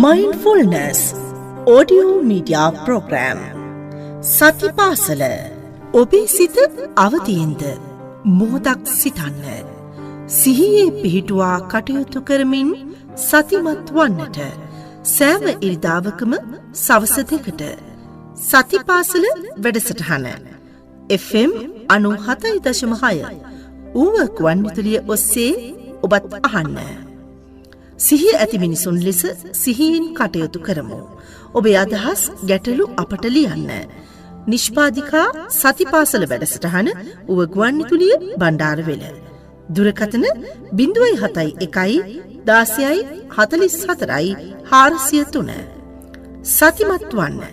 mindfulness audio media program සතිපාසල ඔබේ සිත අවදියෙන්ද මොහොතක් සිතන්න සිහියේ පිහිටුවා කටයුතු කරමින් සතිමත් වන්නට සෑම ඉරිදාවකම සවස 2ට සතිපාසල වැඩසටහන FM 97.6 ඌව ගුවන්විදුලිය ඔස්සේ ඔබත් අහන්න. සිහිය ඇති මිනිසුන් ලෙස සිහියෙන් කටයුතු කරමු. ඔබේ අදහස් ගැටලු අපට ලියන්න. නිෂ්පාදිකා සතිපාසල වැඩසටහන ඌව ගුවන්විදුලිය බණ්ඩාරවෙල. දුරකථන 071 16 44 403. සතිමත් වන්න.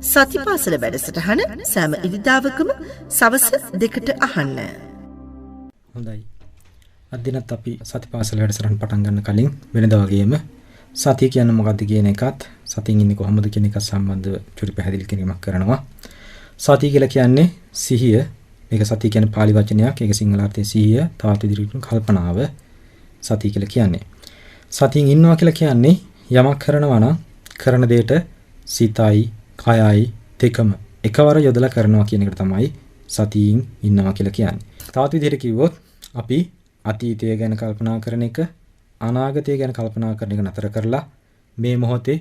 සතිපාසල වැඩසටහන සෑම ඉරිදාවකම සවස 2ට අහන්න. හොඳයි. අද දිනත් අපි සතිපාසල වැඩසටහන පටන් ගන්න කලින් වෙනදා වගේම සතිය කියන්නේ මොකක්ද කියන එකත් සතියින් ඉන්නේ කොහොමද කියන එක සම්බන්ධව චුටි පැහැදිලි කිරීමක් කරනවා. සතිය කියලා කියන්නේ සිහිය. මේක සතිය කියන්නේ පාලි වචනයක්. ඒක සිංහල අර්ථයේ සිහිය, තවත් විදිහට කල්පනාව සතිය කියලා කියන්නේ. සතියින් ඉන්නවා කියලා කියන්නේ යමක් කරනවා නම් කරන දෙයට සිතයි, කයයි දෙකම එකවර යොදලා කරනවා කියන එකට තමයි සතියින් ඉන්නවා කියලා කියන්නේ. තවත් විදිහට කිව්වොත් අපි අතීතය ගැන කල්පනා කරන එක අනාගතය ගැන කල්පනා කරන එක නතර කරලා මේ මොහොතේ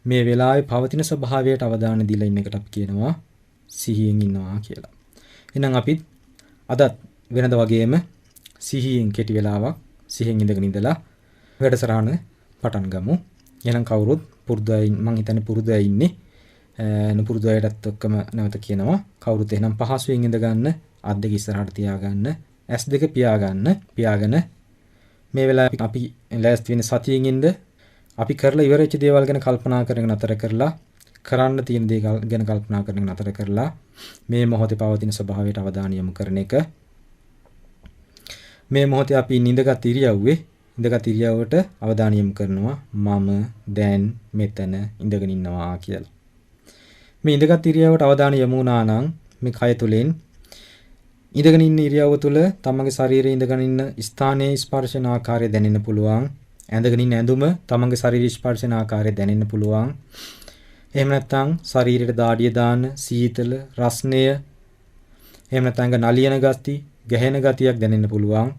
මේ වෙලාවේ පවතින ස්වභාවයට අවධානය දීලා ඉන්න එකට අපි කියනවා සිහියෙන් ඉන්නවා කියලා. එහෙනම් අපි අදත් වෙනද වගේම සිහියෙන් කෙටි වෙලාවක් සිහියෙන් ඉඳගෙන ඉඳලා වැඩසටහන පටන් ගමු. එහෙනම් කවුරුත් පුරුදුයි මං හිතන්නේ පුරුදුයි ඉන්නේ. නුපුරුදුයිටත් ඔක්කොම නැවත කියනවා. කවුරුත් එහෙනම් පහසුවෙන් ඉඳ ගන්න, අත් දෙක ඉස්සරහට තියාගන්න, S2 පියාගෙන මේ වෙලාවේ අපි ලෑස්ති වෙන සතියෙන් ඉඳ අපි කරලා ඉවරෙච්ච දේවල් ගැන කල්පනා කරගෙන නතර කරලා කරන්න තියෙන දේ ගැන කල්පනා කරගෙන නතර කරලා මේ මොහොතේ පවතින ස්වභාවයට අවධානය යොමු කරන එක. මේ මොහොතේ අපි ඉඳගත් ඉරියව්වට අවධානය යොමු කරනවා. මම දැන් මෙතන ඉඳගෙන ඉන්නවා කියලා. මේ ඉඳගත් ඉරියව්වට අවධානය යොමු වුණා නම් මේ කය තුලින් ඉඳගෙන ඉන්න ඉරියව්ව තුළ තමන්ගේ ශරීරයේ ඉඳගෙන ඉන්න ස්ථානයේ ස්පර්ශන ආකාරය දැනෙන්න පුළුවන්. ඇඳගෙන ඉන්න ඇඳුම තමන්ගේ ශරීරයේ ස්පර්ශන ආකාරය දැනෙන්න පුළුවන්. එහෙම නැත්නම් ශරීරයට දාඩිය දාන සීතල රස්නය එහෙම නැත්නම් නලියන ගති, ගැහෙන ගතියක් දැනෙන්න පුළුවන්.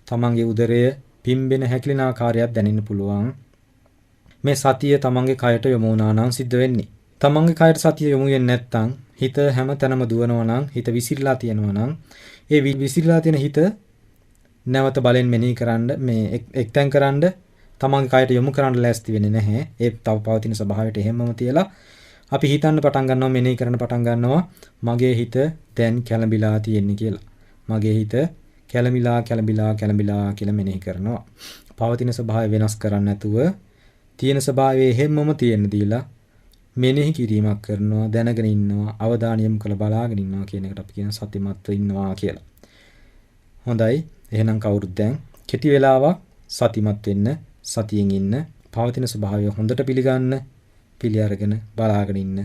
තමන්ගේ උදරය පිම්බෙන හැකිලෙන ආකාරයක් දැනෙන්න පුළුවන්. මේ සතිය තමන්ගේ කයට යොමු වුණා නම් සිද්ධ වෙන්නේ. තමන්ගේ කයට සතිය යොමු වෙන්නේ නැත්නම් හිත හැම තැනම දුවනවා නම් හිත විසිරලා තියෙනවා නම් ඒ විසිරලා තියෙන හිත නැවත බලෙන් මෙනෙහි කරන්න මේ එක්තෙන් කරන්න තමන්ගේ කයට යොමු කරන්න ලෑස්ති වෙන්නේ නැහැ. ඒ තව පවතින ස්වභාවයට එහෙමම තියලා අපි හිතන්න පටන් ගන්නවා, මෙනෙහි කරන්න පටන් ගන්නවා මගේ හිත දැන් කැළඹිලා තියෙන්නේ කියලා. මගේ හිත කැළඹිලා කියලා මෙනෙහි කරනවා. පවතින ස්වභාවය වෙනස් කරන්නේ නැතුව තියෙන ස්වභාවයේ හැමම තියෙන්න දීලා මෙනෙහි කිරීමක් කරනවා, දැනගෙන ඉන්නවා, අවධානය යොමු කරලා බලාගෙන ඉන්නවා කියන එකට අපි කියන සතිමත්ව ඉන්නවා කියලා. හොඳයි. එහෙනම් කවුරුත් දැන් කෙටි වෙලාවක් සතිමත් වෙන්න, සතියෙන් ඉන්න, පවතින ස්වභාවය හොඳට පිළිගන්න, පිළි අරගෙන බලාගෙන ඉන්න.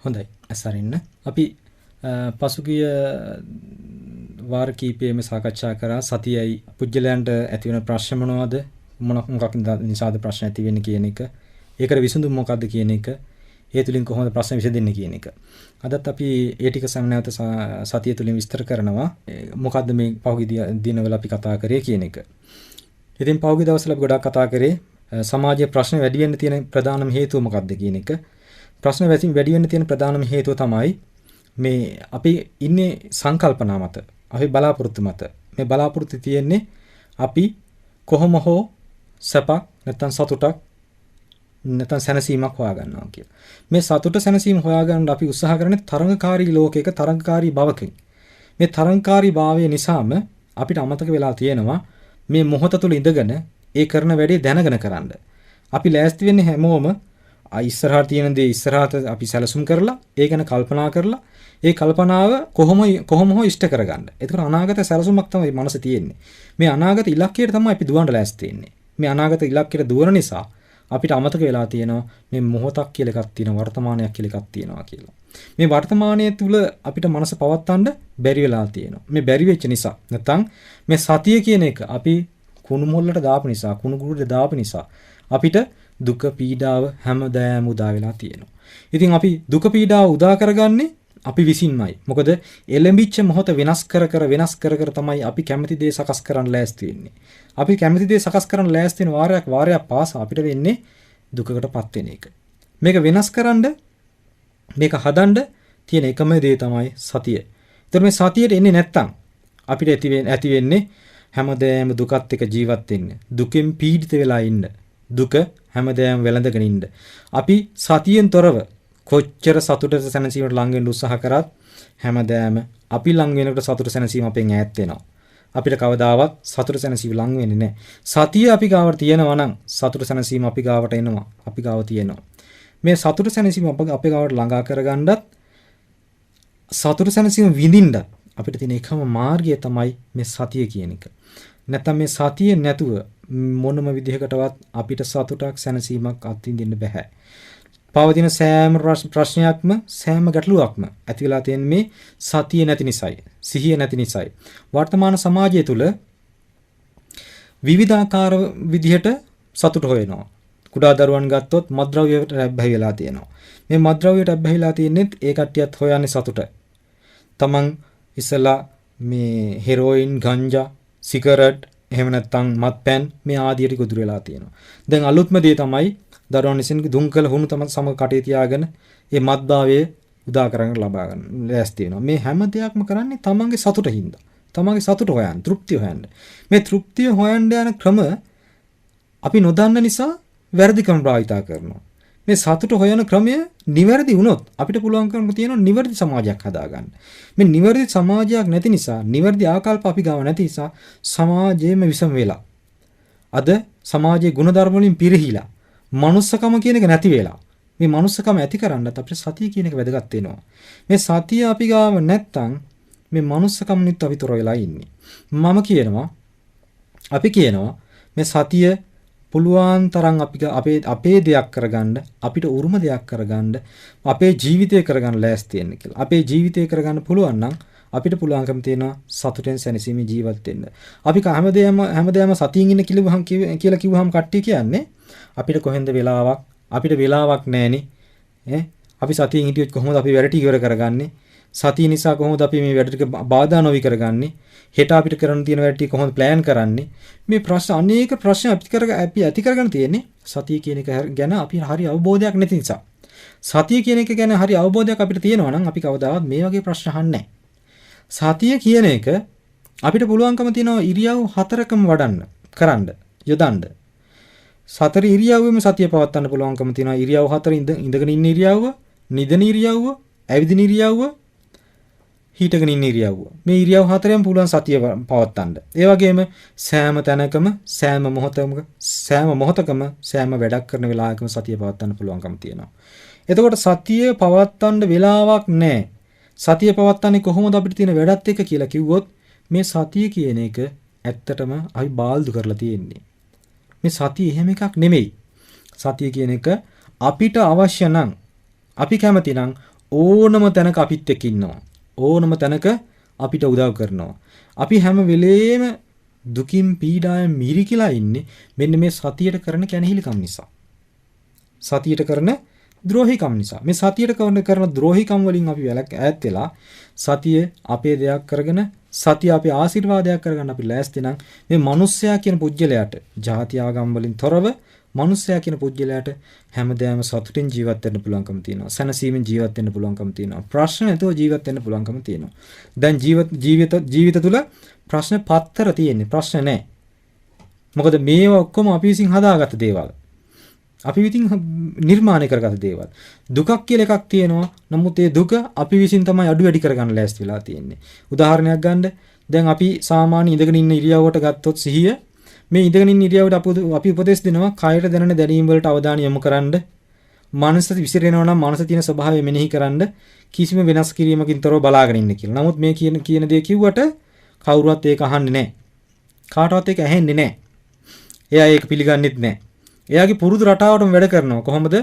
හොඳයි. අසරින්න. අපි පසුගිය වාර කීපයේම සාකච්ඡා කරා සතියයි පුජ්‍යලයන්ට ඇති වෙන ප්‍රශ්න මොනවද? මොකක් නිසාද ප්‍රශ්න ඇති වෙන්නේ කියන එක. ඒකට විසඳුම මොකක්ද කියන එක. ඒ තුලින් කොහොමද ප්‍රශ්න විසඳෙන්නේ කියන එක. අදත් අපි ඒ ටික සම්නෑවත සතිය තුලින් විස්තර කරනවා. මොකද්ද මේ පහුගිය දිනවල අපි කතා කරේ කියන එක. ඉතින් පහුගිය දවස්වල අපි ගොඩක් කතා කරේ සමාජයේ ප්‍රශ්න වැඩි වෙන්න තියෙන ප්‍රධානම හේතුව මොකක්ද කියන එක. ප්‍රශ්න වැඩි වෙන්න තියෙන ප්‍රධානම හේතුව තමයි මේ අපි ඉන්නේ සංකල්පනා මත. අපි බලාපොරොත්තු මත. මේ බලාපොරොත්තු තියෙන්නේ අපි කොහොම හෝ සපක් නැත්නම් සතුටක් නැත්නම් සැනසීමක් හොයාගන්නවා කියලා. මේ සතුට සැනසීම හොයාගන්න අපි උත්සාහ කරන්නේ තරංගකාරී ලෝකයක තරංගකාරී භවකින්. මේ තරංගකාරී භාවය නිසාම අපිට අමතක වෙලා තියෙනවා මේ මොහොත තුල ඉඳගෙන ඒ කරන වැඩේ දැනගෙන කරන්න. අපි ලෑස්ති වෙන්නේ හැමෝම ඉස්සරහට තියෙන දේ ඉස්සරහට අපි සැලසුම් කරලා ඒ ගැන කල්පනා කරලා ඒ කල්පනාව කොහොම හෝ ඉෂ්ට කරගන්න. ඒතර අනාගත සැලසුමක් තමයි මනසේ තියෙන්නේ. මේ අනාගත ඉලක්කයට තමයි අපි දුවන්න ලෑස්ති වෙන්නේ. මේ අනාගත ඉලක්කයට දුවන නිසා අපිට අමතක වෙලා තියෙනවා මේ මොහොතක් කියලා එකක් තියෙනවා වර්තමානයක් කියලා එකක් තියෙනවා කියලා. මේ වර්තමානයේ තුල අපිට මනස පවත්වන්න බැරි වෙලා තියෙනවා. මේ බැරි වෙච්ච නිසා නැත්නම් මේ සතිය කියන එක අපි කුණු මොල්ලට දාපු නිසා කුණු ගුරුට දාපු නිසා අපිට දුක පීඩාව හැමදාම උදා වෙලා තියෙනවා. ඉතින් අපි දුක පීඩාව උදා කරගන්නේ අපි විසින්මයි. මොකද එළඹිච්ච මොහොත වෙනස් කර තමයි අපි කැමති දේ සකස් කරන්න ලෑස්ති වෙන්නේ. අපි කැමති දේ සකස් කරන්න ලෑස්ති වෙන වාරයක් පාසා අපිට වෙන්නේ දුකකටපත් වෙන එක. මේක වෙනස්කරනද මේක හදන්න තියෙන එකම දේ තමයි සතිය. ඒතර මේ සතියට එන්නේ නැත්තම් අපිට ඇති වෙන්නේ හැමදාම දුකත් එක්ක ජීවත් වෙන්න. දුකෙන් පීඩිත වෙලා ඉන්න. දුක හැමදාම වැළඳගෙන ඉන්න. අපි සතියෙන් තොරව කොච්චර සතුටට සැනසීමට ලං වෙන්න උත්සාහ කරත් හැමදාම අපි ලං වෙනකොට සතුට සැනසීම අපෙන් ඈත් වෙනවා. අපිට කවදාවත් සතුට සැනසීම ලං වෙන්නේ නැහැ. සතිය අපි ගාවට තියෙනවා නම් සතුට සැනසීම අපි ගාවට එනවා. අපි ගාව තියෙනවා. මේ සතුට සැනසීම අපේ ගාවට ළඟා කරගන්නත් සතුට සැනසීම විඳින්නත් අපිට තියෙන එකම මාර්ගය තමයි මේ සතිය කියන එක. නැත්නම් මේ සතිය නැතුව මොනම විදිහකටවත් අපිට සතුටක් සැනසීමක් අත්විඳින්න බෑ. පවතින සෑම ප්‍රශ්නයක්ම සෑම ගැටලුවක්ම ඇති වෙලා තියෙන මේ සතිය නැති නිසායි, සිහිය නැති නිසායි. වර්තමාන සමාජය තුළ විවිධාකාර විදිහට සතුට හොයනවා. කුඩා දරුවන් ගත්තොත් මත්ද්‍රව්‍යයට ඇබ්බැහි වෙලා තියෙනවා. මේ මත්ද්‍රව්‍යයට ඇබ්බැහිලා තියෙනෙත් ඒ කට්ටියත් හොයන්නේ සතුට. තමන් ඉස්සලා මේ හෙරෝයින්, ගංජා, සිගරට්, එහෙම නැත්නම් මත්පැන් මේ ආදියට ගොදුරු වෙලා තියෙනවා. දැන් අලුත්ම දේ තමයි දරුවන් විසින් දුම්කල හුණු තම සමග කටේ තියාගෙන මේ මත්භාවයේ උදා කරගෙන ලබා ගන්න ලෑස්ති වෙනවා. මේ හැම දෙයක්ම කරන්නේ තමන්ගේ සතුටින් හින්දා. තමන්ගේ සතුට හොයන්න, තෘප්තිය හොයන්න. මේ තෘප්තිය හොයන්න යන ක්‍රම අපි නොදන්න නිසා වැරදිකම් භාවිතා කරනවා. මේ සතුට හොයන ක්‍රමය නිවැරදි වුණොත් අපිට පුළුවන්කම තියෙනවා නිවැරදි සමාජයක් හදාගන්න. මේ නිවැරදි සමාජයක් නැති නිසා, නිවැරදි ආකල්ප අපි ගාව නැති නිසා සමාජයේම විසම වෙලා. අද සමාජයේ ගුණධර්ම වලින් පිරිහිලා, මනුස්සකම කියන එක නැති වෙලා. මේ මනුස්සකම ඇති කරන්නත් අපිට සතිය කියන එක වැදගත් වෙනවා. මේ සතිය අපි ගාව නැත්තම් මේ මනුස්සකම නිත් අපි තොර වෙලා ඉන්නේ. අපි කියනවා මේ සතිය පුළුවන් තරම් අපේ දෙයක් කරගන්න, අපිට උරුම දෙයක් කරගන්න, අපේ ජීවිතය කරගන්න ලෑස්ති වෙන්න කියලා. අපේ ජීවිතය කරගන්න පුළුවන් නම් අපිට පුළුවන්කම තියෙනවා සතුටෙන් සැනසීමේ ජීවත් වෙන්න. අපි හැමදේම සතියින් ඉන්න කියලා කිව්වහම කට්ටිය කියන්නේ අපිට කොහෙන්ද වෙලාවක් නැහනේ. අපි සතියින් හිටියොත් කොහොමද අපි වැඩ ටික ඉවර කරගන්නේ? සතිය නිසා කොහොමද අපි මේ වැඩ ටික බාධා නොවි කරගන්නේ? හෙට අපිට කරන්න තියෙන වැඩ ටික කොහොමද ප්ලෑන් කරන්නේ? මේ ප්‍රශ්න අනේක ප්‍රශ්න අපි ඇති කරගෙන තියෙන්නේ සතිය කියන එක ගැන අපි හරි අවබෝධයක් නැති නිසා. සතිය කියන එක ගැන හරි අවබෝධයක් අපිට තියෙනවා නම් අපි කවදාවත් මේ වගේ ප්‍රශ්න අහන්නේ නැහැ. සතිය කියන එක අපිට පුළුවන්කම තියෙනවා ඉරියව් 4කම කරන්න යොදන්න. 4 ඉරියව්වෙම සතිය පවත්වන්න පුළුවන්කම තියෙනවා. ඉරියව් 4 ඉඳගෙන ඉන්න ඉරියව්ව, නිදන ඉරියව්ව, ඇවිදින ඉරියව්ව, හිටගෙන ඉන්න ඉරියව්ව. මේ ඉරියව් 4ෙන් පුළුවන් සතිය පවත්වන්න. ඒ වගේම සෑම තැනකම, සෑම මොහොතකම, සෑම වැඩක් කරන වෙලාවකම සතිය පවත්වන්න පුළුවන්කම තියෙනවා. එතකොට සතිය පවත්වන්න වෙලාවක් නැහැ. සතිය පවත්වන්නේ කොහොමද අපිට තියෙන වැඩත් එක්ක කියලා කිව්වොත් මේ සතිය කියන එක ඇත්තටම අපි බාල්දු කරලා තියෙන්නේ. මේ සතිය එහෙම එකක් නෙමෙයි. සතිය කියන එක අපිට අවශ්‍ය නම්, අපි කැමති නම් ඕනම තැනක අපිත් එක්ක ඉන්නවා. ඕනම තැනක අපිට උදව් කරනවා. අපි හැම වෙලේම දුකින් පීඩාවෙන් මිරිකිලා ඉන්නේ මෙන්න මේ සතියට කරන කැනහිලිකම් නිසා. සතියට කරන ද්‍රෝහිකම් නිසා. මේ සතියට කරන ද්‍රෝහිකම් වලින් අපි ඈත් වෙලා සතිය අපේ දෙයක් කරගෙන සතිය අපේ ආශිර්වාදයක් කරගන්න අපි ලෑස්ති නම් මේ මිනිස්සයා කියන පුජ්‍යලයට ಜಾති ආගම් වලින් තොරව මිනිස්සයා කියන පුජ්‍යලයට හැමදාම සතුටින් ජීවත් වෙන්න පුළුවන්කම තියෙනවා. සැනසීමෙන් ජීවත් වෙන්න පුළුවන්කම තියෙනවා. ප්‍රශ්න නැතුව ජීවත් වෙන්න පුළුවන්කම තියෙනවා. දැන් ජීවිත තුල ප්‍රශ්න පත්තර තියෙන්නේ. ප්‍රශ්න නැහැ. මොකද මේවා ඔක්කොම අපි විසින් හදාගත්ත දේවල්. අපි විසින් නිර්මාණය කරගත්ත දේවල්. දුකක් කියලා එකක් තියෙනවා. නමුත් ඒ දුක අපි විසින් තමයි අඩු වැඩි කරගන්න ලෑස්ති වෙලා තියෙන්නේ. උදාහරණයක් ගන්න. දැන් අපි සාමාන්‍ය ඉඳගෙන ඉන්න ඉරියව්වට ගත්තොත් සිහිය මේ ඉඳගෙන ඉන්න ඉරියව්වට අපි උපදෙස් දෙනවා කයට දැනෙන දැනීම් වලට අවධානය යොමු කරන්න. මනස විසිරෙනවා නම් මනස තියෙන ස්වභාවය මෙනෙහි කරන්න. කිසිම වෙනස් කිරීමකින් තොරව බලාගෙන ඉන්න කියලා. නමුත් මේ කියන දේ කිව්වට කවුරුවත් ඒක අහන්නේ නැහැ. කාටවත් ඒක ඇහෙන්නේ නැහැ. එයා ඒක පිළිගන්නෙත් නැහැ. එයාගේ පුරුදු රටාවටම වැඩ කරනවා. කොහොමද?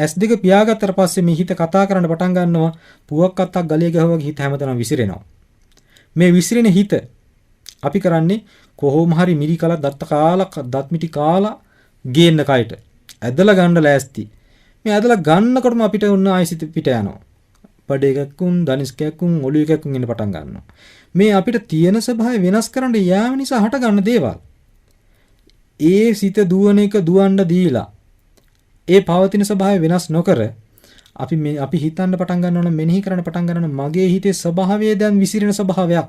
S2 පියාගත්තට පස්සේ මේ හිත කතා කරන්න පටන් ගන්නවා. පුවක් අත්තක් ගලිය ගහුවා හිත හැමතැනම විසිරෙනවා. මේ විසිරෙන හිත අපි කරන්නේ කොහොම හරි මිරි කලක් දත් මිටි කාලා ගේන්න කයට. ඇදලා ගන්න ලෑස්ති. මේ ඇදලා ගන්නකොටම අපිට උන්න ආයිසිත පිට යනවා. බඩ එකකුන් දනිස්කයක්කුන් ඔළුව එකකුන් එන්න පටන් ගන්නවා. මේ අපිට තියෙන ස්වභාවය වෙනස් කරන්න යාම නිසා හට ගන්න දේවල්. ඒ සිත දුවන එක දුවන්න දීලා ඒ පවතින ස්වභාවය වෙනස් නොකර අපි හිතන්න පටන් ගන්නවා නම් මෙනෙහි කරන්න පටන් ගන්නවා මගේ හිතේ ස්වභාවය දැන් විසිරෙන ස්වභාවයක්.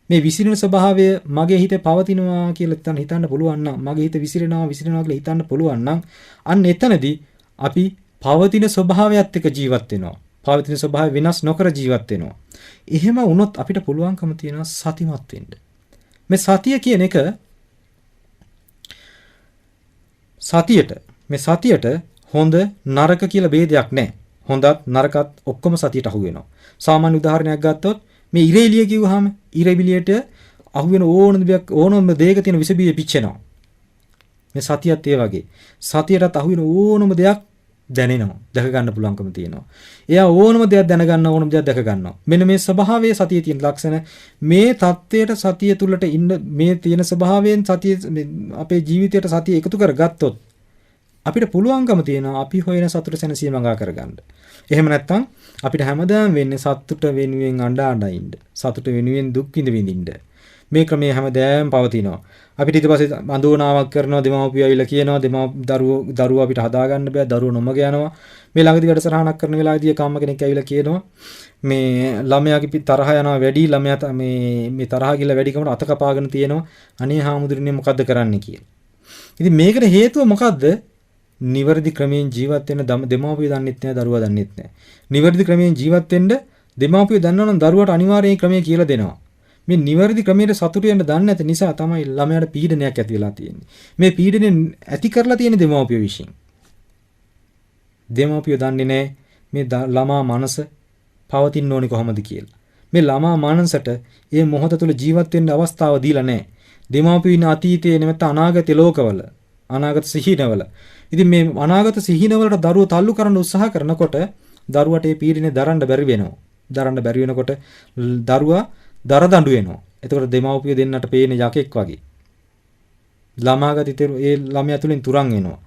මේ විසිරෙන ස්වභාවය මගේ හිතේ පවතිනවා කියලා හිතන්න පුළුවන් නම් මගේ හිත විසිරෙනවා කියලා හිතන්න පුළුවන් නම් අන්න එතනදී අපි පවතින ස්වභාවයත් එක්ක ජීවත් වෙනවා. පවතින ස්වභාවය වෙනස් නොකර ජීවත් වෙනවා. එහෙම වුණොත් අපිට පුළුවන්කම තියෙනවා සතිමත් වෙන්න. මේ සතිය කියන එක සතියට හොඳ නරක කියලා ભેදයක් නැහැ. හොඳත් නරකත් ඔක්කොම සතියට අහු වෙනවා. සාමාන්‍ය උදාහරණයක් ගත්තොත් මේ ඉරේලිය කිව්වහම ඉරේලියට අහු වෙන ඕනම දෙයක තියෙන විස බීජ පිච්චෙනවා. මේ සතියත් ඒ වගේ. සතියටත් අහු වෙන ඕනම දෙයක් දැනෙනවා. දැක ගන්න පුළුවන්කම තියෙනවා. එයා ඕනම දෙයක් දැනගන්න ඕනම දෙයක් දැක ගන්නවා. මෙන්න මේ ස්වභාවයේ සතියේ තියෙන ලක්ෂණ මේ தත්ත්වයට සතිය තුලට ඉන්න මේ තියෙන ස්වභාවයෙන් සතිය අපේ ජීවිතයට සතිය එකතු කරගත්තොත් අපිට පුළුවන්කම තියෙනවා අපි හොයන සතුට සැනසීම ළඟා කරගන්න. එහෙම නැත්නම් අපිට හැමදාම වෙන්නේ සතුට වෙනුවෙන් අඬ ඉන්න. සතුට වෙනුවෙන් දුක් විඳින්න. මේ ක්‍රමයේ හැමදාම පවතිනවා. අපිට ඊට පස්සේ අඳුනාවක් කරනවා දෙමව්පියෝ ඇවිල්ලා කියනවා දරුවෝ අපිට හදාගන්න බෑ දරුවෝ නොමග යනවා. මේ ළඟදී වැඩසටහනක් කරන වෙලාවේදී කම්ම කෙනෙක් ඇවිල්ලා කියනවා මේ ළමයාගේ තරහ යනවා වැඩි ළමයා මේ තරහ ගිල වැඩිකමට අත කපාගෙන තියෙනවා. අනේ හාමුදුරනේ මොකද්ද කරන්න කියලා. ඉතින් මේකට හේතුව මොකද්ද? නිවැරදි ක්‍රමයෙන් ජීවත් වෙන්න දෙමව්පියෝ දන්නෙත් නැහැ දරුවා දන්නෙත් නැහැ. නිවැරදි ක්‍රමයෙන් ජීවත් වෙන්න දෙමව්පියෝ දන්නවා නම් දරුවාට අනිවාර්යයෙන් ක්‍රමය කියලා දෙනවා. මේ නිවැරදි ක්‍රමයට සතුටු වෙන්න දන්නේ නැති නිසා තමයි ළමයාට පීඩනයක් ඇති වෙලා තියෙන්නේ. මේ පීඩනය ඇති කරලා තියෙන දෙමව්පියෝ විසින්. දෙමව්පියෝ දන්නේ නැහැ මේ ළමා මනස පවතින්න ඕනේ කොහොමද කියලා. මේ ළමා මනසට මේ මොහොත තුළ ජීවත් වෙන්න අවස්ථාව දීලා නැහැ. දෙමව්පියෝ ඉන්න අතීතයේ නෙමෙයි අනාගත ලෝකවල අනාගත සිහිනවල. ඉතින් මේ අනාගත සිහිනවලට දරුවෝ තල්ලු කරන්න උත්සාහ කරනකොට දරුවට මේ පීඩනේ දරන්න බැරි වෙනවා. දරන්න බැරි වෙනකොට දරුවා දරදඬු වෙනවා. එතකොට දෙමව්පිය දෙන්නට පේන යකෙක් වගේ. ළමාගත ඒ ළමයා තුලින් තුරන් වෙනවා.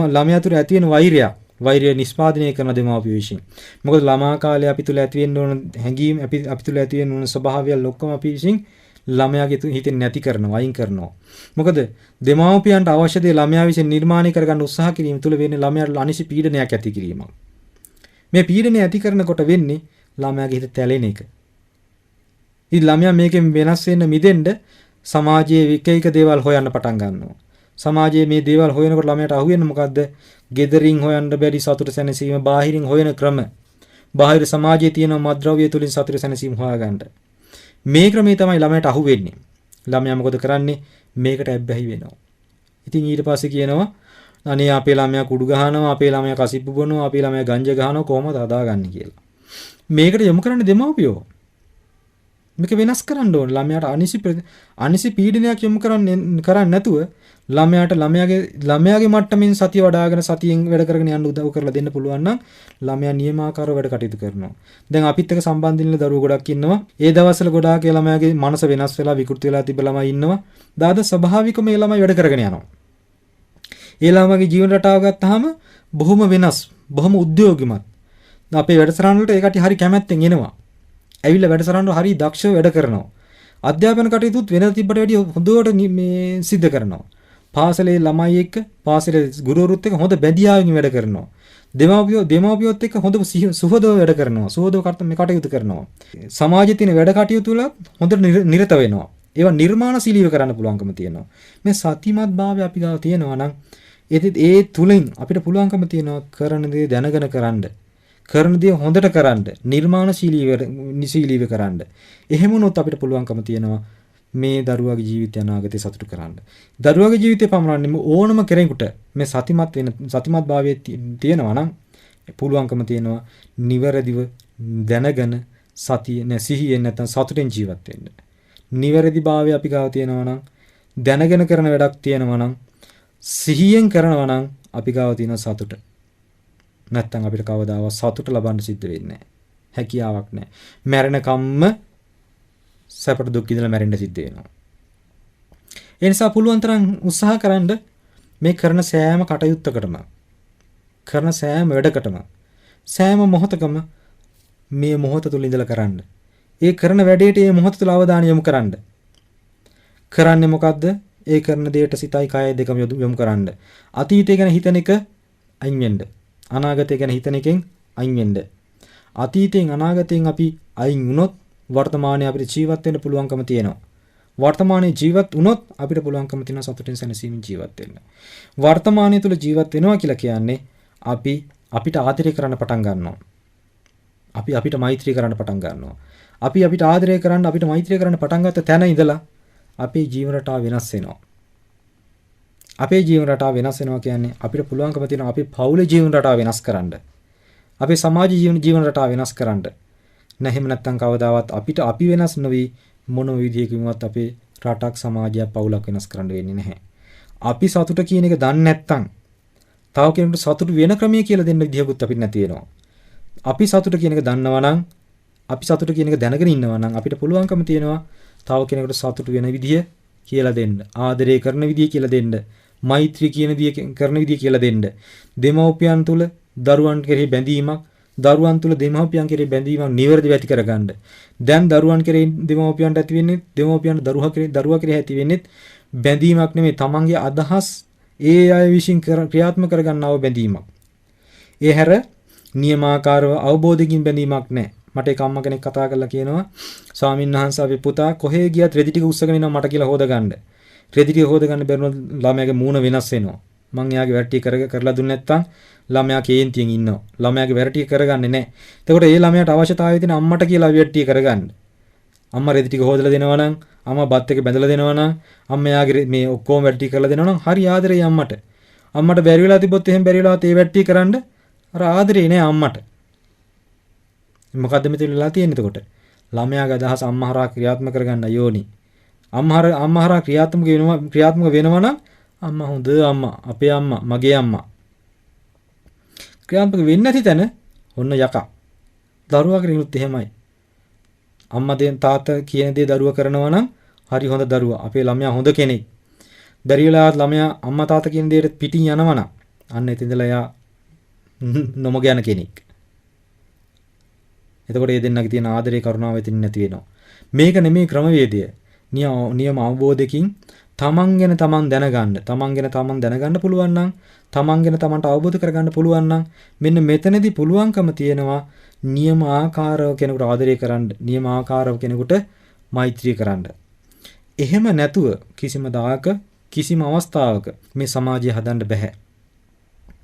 ළමයා තුල ඇති වෙන වෛරය නිස්පාදනය කරන දෙමව්පිය විසින්. මොකද ළමා කාලේ අපි තුල ඇති වෙන්න ඕන හැඟීම් අපි තුල ඇති වෙන්න ඕන ස්වභාවයල් ඔක්කොම අපි විසින් ළමයාගේ හිතෙන් නැති කරනවා, වයින් කරනවා. මොකද දෙමව්පියන්ට අවශ්‍ය දේ ළමයා විසින් නිර්මාණය කරගන්න උත්සාහ කිරීම තුළ වෙන්නේ ළමයාට අනිසි පීඩනයක් ඇති කිරීමක්. මේ පීඩනය ඇති කරනකොට වෙන්නේ ළමයාගේ හිත තැලෙන එක. ඉතින් ළමයා මේකෙන් වෙනස් වෙන්න මිදෙන්න සමාජයේ එක දේවල් හොයන්න පටන් ගන්නවා. සමාජයේ මේ දේවල් හොයනකොට ළමයාට අහුවෙන්නේ මොකද්ද? ගෙදරින් හොයන්න බැරි සතුට සැනසීම, බාහිරින් හොයන ක්‍රම. බාහිර සමාජයේ තියෙන මත්ද්‍රව්‍ය තුලින් සතුට සැනසීම හොයාගන්න. මේ ක්‍රමේ තමයි ළමයාට අහුවෙන්නේ. ළමයා මොකද කරන්නේ? මේකට ඇබ්බැහි වෙනවා. ඉතින් ඊට පස්සේ කියනවා අනේ අපේ ළමයා කුඩු ගහනවා, අපේ ළමයා කසිප්පු බොනවා, අපේ ළමයා ගංජා ගහනවා කොහොමද හදාගන්නේ කියලා. මේකට යොමු කරන්නේ දෙමව්පියෝ. මේක වෙනස් කරන්න ඕන. ළමයාට අනිසි පීඩනයක් යොමු කරන්නේ නැතුව ළමයාට ළමයාගේ මට්ටමින් සතිය වඩ아가න සතියෙන් වැඩ කරගෙන යන්න උදව් කරලා දෙන්න පුළුවන් නම් ළමයා නියමාකාරව වැඩ කටයුතු කරනවා. දැන් අපිත් එක්ක සම්බන්ධ වෙන දරුවෝ ගොඩක් ඉන්නවා. ඒ දවස්වල ගොඩාක් ඒ ළමයාගේ මනස වෙනස් වෙලා විකෘති වෙලා තිබ්බ ළමයි ඉන්නවා. දාද ස්වභාවිකව මේ ළමයි වැඩ කරගෙන යනවා. ඒ ළමයාගේ ජීවන රටාව ගත්තාම බොහොම වෙනස්, බොහොම උද්‍යෝගිමත්. අපේ වැඩසටහන් වලට ඒකට හරි කැමැත්තෙන් එනවා. ඇවිල්ලා වැඩසටහන් වල හරි දක්ෂව වැඩ කරනවා. අධ්‍යාපන කටයුතුත් වෙන තිබ්බට වැඩිය හොඳට මේ සිද්ධ කරනවා. පාසලේ ළමයි එක්ක පාසලේ ගුරුවරුත් එක්ක හොඳ බැඳියාවෙන් වැඩ කරනවා. දෙමාපියොත් එක්ක හොඳ සුහදව වැඩ කරනවා. සුහදව කටයුතු කරනවා. සමාජයේ තියෙන වැඩ කටයුතු වල හොඳට නිරත වෙනවා. ඒවා නිර්මාණශීලීව කරන්න පුළුවන්කම තියෙනවා. මේ සතිමත් භාවය අපි ගාව තියෙනවා නම් ඒ තුලින් අපිට පුළුවන්කම තියෙනවා කරන දේ දැනගෙන කරන්න. කරන දේ හොඳට කරන්න, නිර්මාණශීලීව කරන්න. එහෙම වුණොත් අපිට පුළුවන්කම තියෙනවා මේ දරුවාගේ ජීවිතය අනාගතේ සතුටු කරන්න. දරුවාගේ ජීවිතේ පමණක් ඕනම කෙනෙකුට මේ සතිමත් භාවයේ තියෙනවා නම් පුළුවන්කම තියෙනවා නිවැරදිව දැනගෙන සිහියෙන් නැත්නම් සතුටෙන් ජීවත් වෙන්න. නිවැරදි භාවය අපි ගාව තියෙනවා නම් දැනගෙන කරන වැඩක් තියෙනවා නම් සිහියෙන් කරනවා නම් අපි ගාව තියෙන සතුට. නැත්තම් අපිට කවදාවත් සතුට ලබන්න සිද්ධ වෙන්නේ නැහැ. හැකියාවක් නැහැ. මැරෙන කම්ම සැපට දුක් විඳලා මැරෙන්න සිද්ධ වෙනවා. ඒ නිසා පුළුවන් තරම් උත්සාහ කරන්න මේ කරන සෑම කටයුත්තකටම කරන සෑම වැඩකටම සෑම මොහොතකම මේ මොහොත තුල ඉඳලා කරන්න. ඒ කරන වැඩේට මේ මොහොත තුල අවධානය යොමු කරන්න. කරන්නේ මොකද්ද? ඒ කරන දෙයට සිතයි කයයි දෙකම යොමු කරන්න. අතීතය ගැන හිතන එක අයින් වෙන්න. අනාගතය ගැන හිතන එකෙන් අයින් වෙන්න. අතීතයෙන් අනාගතයෙන් අපි අයින් වුණොත් වර්තමානයේ අපිට ජීවත් වෙන්න පුළුවන්කම තියෙනවා. වර්තමානයේ ජීවත් වුණොත් අපිට පුළුවන්කම තියෙන සතුටින් සැනසීමෙන් ජීවත් වෙන්න. වර්තමානයේ තුල ජීවත් වෙනවා කියලා කියන්නේ අපිට ආදරය කරන්න පටන් ගන්නවා. අපිට මෛත්‍රී කරන්න පටන් ගන්නවා. අපිට ආදරය කරන්න අපිට මෛත්‍රී කරන්න පටන් ගත්ත තැන ඉඳලා අපේ ජීවන රටාව වෙනස් වෙනවා. අපේ ජීවන රටාව වෙනස් වෙනවා කියන්නේ අපිට පුළුවන්කම තියෙනවා අපේ පවුලේ ජීවන රටාව වෙනස් කරන්න. අපේ සමාජීය ජීවන රටාව වෙනස් කරන්න. නැහෙම නැත්තම් කවදාවත් අපි වෙනස් නොවි මොන විදියකින්වත් අපේ රටක් සමාජයක් පවුලක් වෙනස් කරන්න වෙන්නේ නැහැ. අපි සතුට කියන එක දන්නේ නැත්තම් තව කෙනෙකුට සතුට වෙන ක්‍රමයේ කියලා දෙන්න විදියකුත් අපිට නැති වෙනවා. අපි සතුට කියන එක දන්නවා නම් අපි සතුට කියන එක දැනගෙන ඉන්නවා නම් අපිට පුළුවන්කම තියෙනවා තව කෙනෙකුට සතුට වෙන විදිය කියලා දෙන්න. ආදරය කරන විදිය කියලා දෙන්න. මෛත්‍රී කියන කරන විදිය කියලා දෙන්න. දෙමව්පියන් තුල දරුවන් කෙරෙහි බැඳීමක්, දරුවන් තුල දෙමව්පියන් කෙරෙහි බැඳීමක් නිවැරදිව ඇති කරගන්න. දැන් දරුවන් කෙරෙහි දෙමව්පියන්ට ඇති වෙන්නේ, දෙමව්පියන්ට දරුවා කෙරෙහි ඇති වෙන්නේ බැඳීමක් නෙමෙයි, තමන්ගේ අදහස් ඒ අය විසින් ක්‍රියාත්මක කරගන්නව බැඳීමක්. ඒ හැර නියමාකාරව අවබෝධකින් බැඳීමක් නැහැ. මට එක අම්මා කෙනෙක් කතා කරලා කියනවා ස්වාමීන් වහන්සේ අපි පුතා කොහේ ගියත් රෙදි ටික උස්සගෙන ඉනවා මට කියලා හොදගන්න. රෙදි ටික හොදගන්න බැරුණොත් ළමයාගේ මූණ වෙනස් වෙනවා. මං එයාගේ වැරටි කරලා දුන්නේ නැත්නම් ළමයා කේන්තියෙන් ඉන්නවා. ළමයාගේ වැරටි කරගන්නේ නැහැ. එතකොට ඒ ළමයාට අවශ්‍යතාවය තියෙන අම්මට කියලා වැරටි කරගන්න. අම්මා රෙදි ටික හොදලා දෙනවා නම්, අම්මා බත් එක බැඳලා දෙනවා නම්, අම්මා එයාගේ මේ ඔක්කොම වැරටි කරලා දෙනවා නම් හරි ආදරේ අම්මට. අම්මට බැරි වෙලා තිබ්බොත් එහෙම බැරි වෙලාවත් ඒ වැරටි කරන්න අර ආදරේ නෑ අම්මට. මොකද්ද මෙතන වෙලා තියෙන්නේ එතකොට? ළමයාගේ අදහස අම්මා හරහා ක්‍රියාත්මක කරගන්න යෝනි. අම්මා හරහා ක්‍රියාත්මක වෙනවා නම් අම්මා හොඳ අම්මා, අපේ අම්මා, මගේ අම්මා. ක්‍රියාත්මක වෙන්නේ නැති තැන ඔන්න යකා. දරුවා කෙනෙකුත් එහෙමයි. අම්මා තාත්තා කියන දේ දරුවා කරනවා නම් හරි හොඳ දරුවා. අපේ ළමයා හොඳ කෙනෙක්. බැරි වෙලාවත් ළමයා අම්මා තාත්තා කියන දේට පිටින් යනවා නම් අන්න එතෙන්දලා යා නොමග යන කෙනෙක්. එතකොට මේ දෙන්නගේ තියෙන ආදරේ කරුණාව එතන නැති වෙනවා. මේක නෙමෙයි ක්‍රමවේදය. නියම අවබෝධයකින් තමන් ගැන තමන් දැනගන්න පුළුවන් නම්, තමන් ගැන තමන්ට අවබෝධ කරගන්න පුළුවන් නම් මෙන්න මෙතනදී පුළුවන්කම තියෙනවා නියම ආකාරව කෙනෙකුට ආදරය කරන්න, නියම ආකාරව කෙනෙකුට මෛත්‍රී කරන්න. එහෙම නැතුව කිසිම දායක කිසිම අවස්ථාවක මේ සමාජය හදන්න බෑ.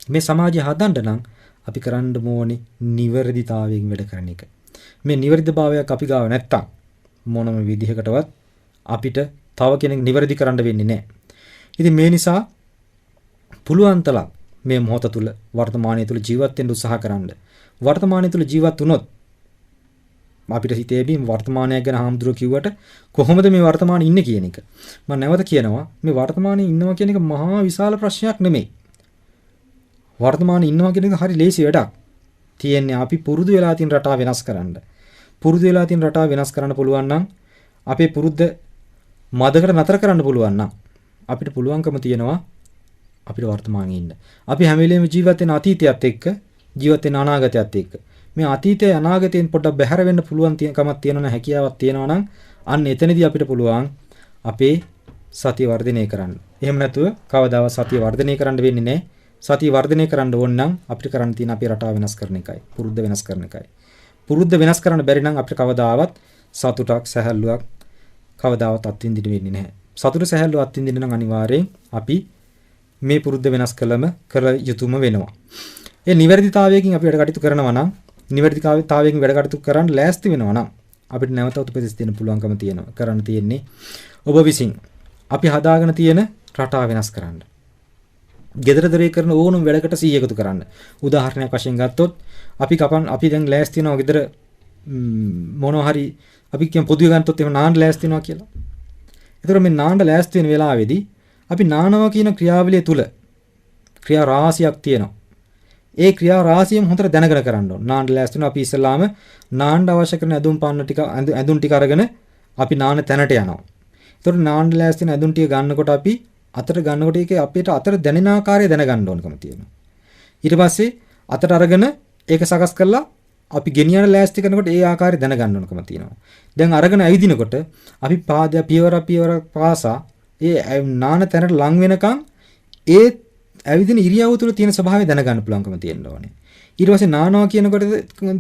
මේ සමාජය හදන්න නම් අපි කරන්න ඕනේ නිවැරදිතාවයෙන් වැඩ කරන එක. මේ නිවැරදිභාවයක් අපි ගාව නැත්තම් මොනම විදිහකටවත් අපිට තව කෙනෙක් නිවැරදි කරන්න වෙන්නේ නැහැ. ඉතින් මේ නිසා පුළුවන් තරම් මේ මොහොත තුල වර්තමානයේ තුල ජීවත් වෙන්න උත්සාහ කරන්න. වර්තමානයේ තුල ජීවත් වුණොත් අපිට හිතේදී වර්තමානයක් ගැන හාමුදුරුවෝ කිව්වට කොහොමද මේ වර්තමානයේ ඉන්නේ කියන එක. මම නැවත කියනවා මේ වර්තමානයේ ඉන්නවා කියන එක මහා විශාල ප්‍රශ්නයක් නෙමෙයි. වර්තමානයේ ඉන්නවා කියන එක හරි ලේසි වැඩක්. තියෙන්නේ අපි පුරුදු වෙලා තියෙන රටාව වෙනස් කරන්න. පුරුදු වෙලා තියෙන රටාව වෙනස් කරන්න පුළුවන් නම් අපේ පුරුද්ද මදකට නතර කරන්න පුළුවන් නම් අපිට පුළුවන්කම තියෙනවා අපිට වර්තමානයේ ඉන්න. අපි හැම වෙලේම ජීවත් වෙන අතීතයත් එක්ක ජීවත් වෙන අනාගතයත් එක්ක. මේ අතීතය අනාගතයෙන් පොඩ්ඩක් බැහැර වෙන්න පුළුවන් කමක් තියෙනවා හැකියාවක් තියෙනවා නම් අන්න එතනදී අපිට පුළුවන් අපේ සතිය වර්ධනය කරන්න. එහෙම නැතුව කවදාවත් සතිය වර්ධනය කරන්න වෙන්නේ නැහැ. සතිය වර්ධනය කරන්න ඕන නම් අපිට කරන්න තියෙන අපේ රටාව වෙනස් කරන එකයි. පුරුද්ද වෙනස් කරන එකයි. පුරුද්ද වෙනස් කරන්න බැරි නම් අපිට කවදාවත් සතුටක් සැහැල්ලුවක් කවදාවත් අත්විඳින්න වෙන්නේ නැහැ. සතුට සැහැල්ලුව අත්විඳින්න නම් අනිවාර්යෙන් අපි මේ පුරුද්ද වෙනස් කළ යුතුම වෙනවා. ඒ නිවැරදිතාවයකින් අපි වැඩ කටයුතු කරනවා නම් නිවැරදිතාවයකින් වැඩ කටයුතු කරන්න ලෑස්ති වෙනවා නම් අපිට නැවත උපදෙස් දෙන්න පුළුවන්කම තියෙනවා. කරන්න තියෙන්නේ ඔබ විසින් අපි හදාගෙන තියෙන රටාව වෙනස් කරන්න. gedara dore කරන ඕනම වැඩකට 100 එකතු කරන්න. උදාහරණයක් වශයෙන් ගත්තොත් අපි දැන් ලෑස්ති වෙනවා gedara මොනවා හරි අපි කියමු පොදුවේ ගන්නතොත් එහෙම නාන්න ලෑස්ති වෙනවා කියලා. ඒතර මේ නාන්න ලෑස්ති වෙන වෙලාවේදී අපි නානවා කියන ක්‍රියාවලිය තුල ක්‍රියා රාශියක් තියෙනවා. ඒ ක්‍රියා රාශියම හොඳට දැනගෙන කරන්න ඕන. නාන්න ලෑස්ති වෙනවා අපි ඉස්සලාම නාන්න අවශ්‍ය කරන ඇඳුම් පාන්න ටික ඇඳුම් ටික අරගෙන අපි නාන්න තැනට යනවා. ඒතර නාන්න ලෑස්ති වෙන ඇඳුම් ටික ගන්නකොට අපි අතට ගන්නකොට ඒකේ අපිට අතට දැනෙන ආකාරය දැනගන්න ඕනකම තියෙනවා. ඊට පස්සේ අතට අරගෙන ඒක සකස් කරලා අපි ගෙනියන ලෑස්ති කරනකොට ඒ ආකාරය දැනගන්න ඕනකම තියෙනවා. දැන් අරගෙන ඇවිදිනකොට අපි පාදය පියවර පාසා ඒ නාන තැනට ලං වෙනකන් ඒ ඇවිදින ඉරියව්ව තුළ තියෙන ස්වභාවය දැනගන්න පුළුවන්කම තියෙන්න ඕනේ. ඊට පස්සේ නානවා කියනකොට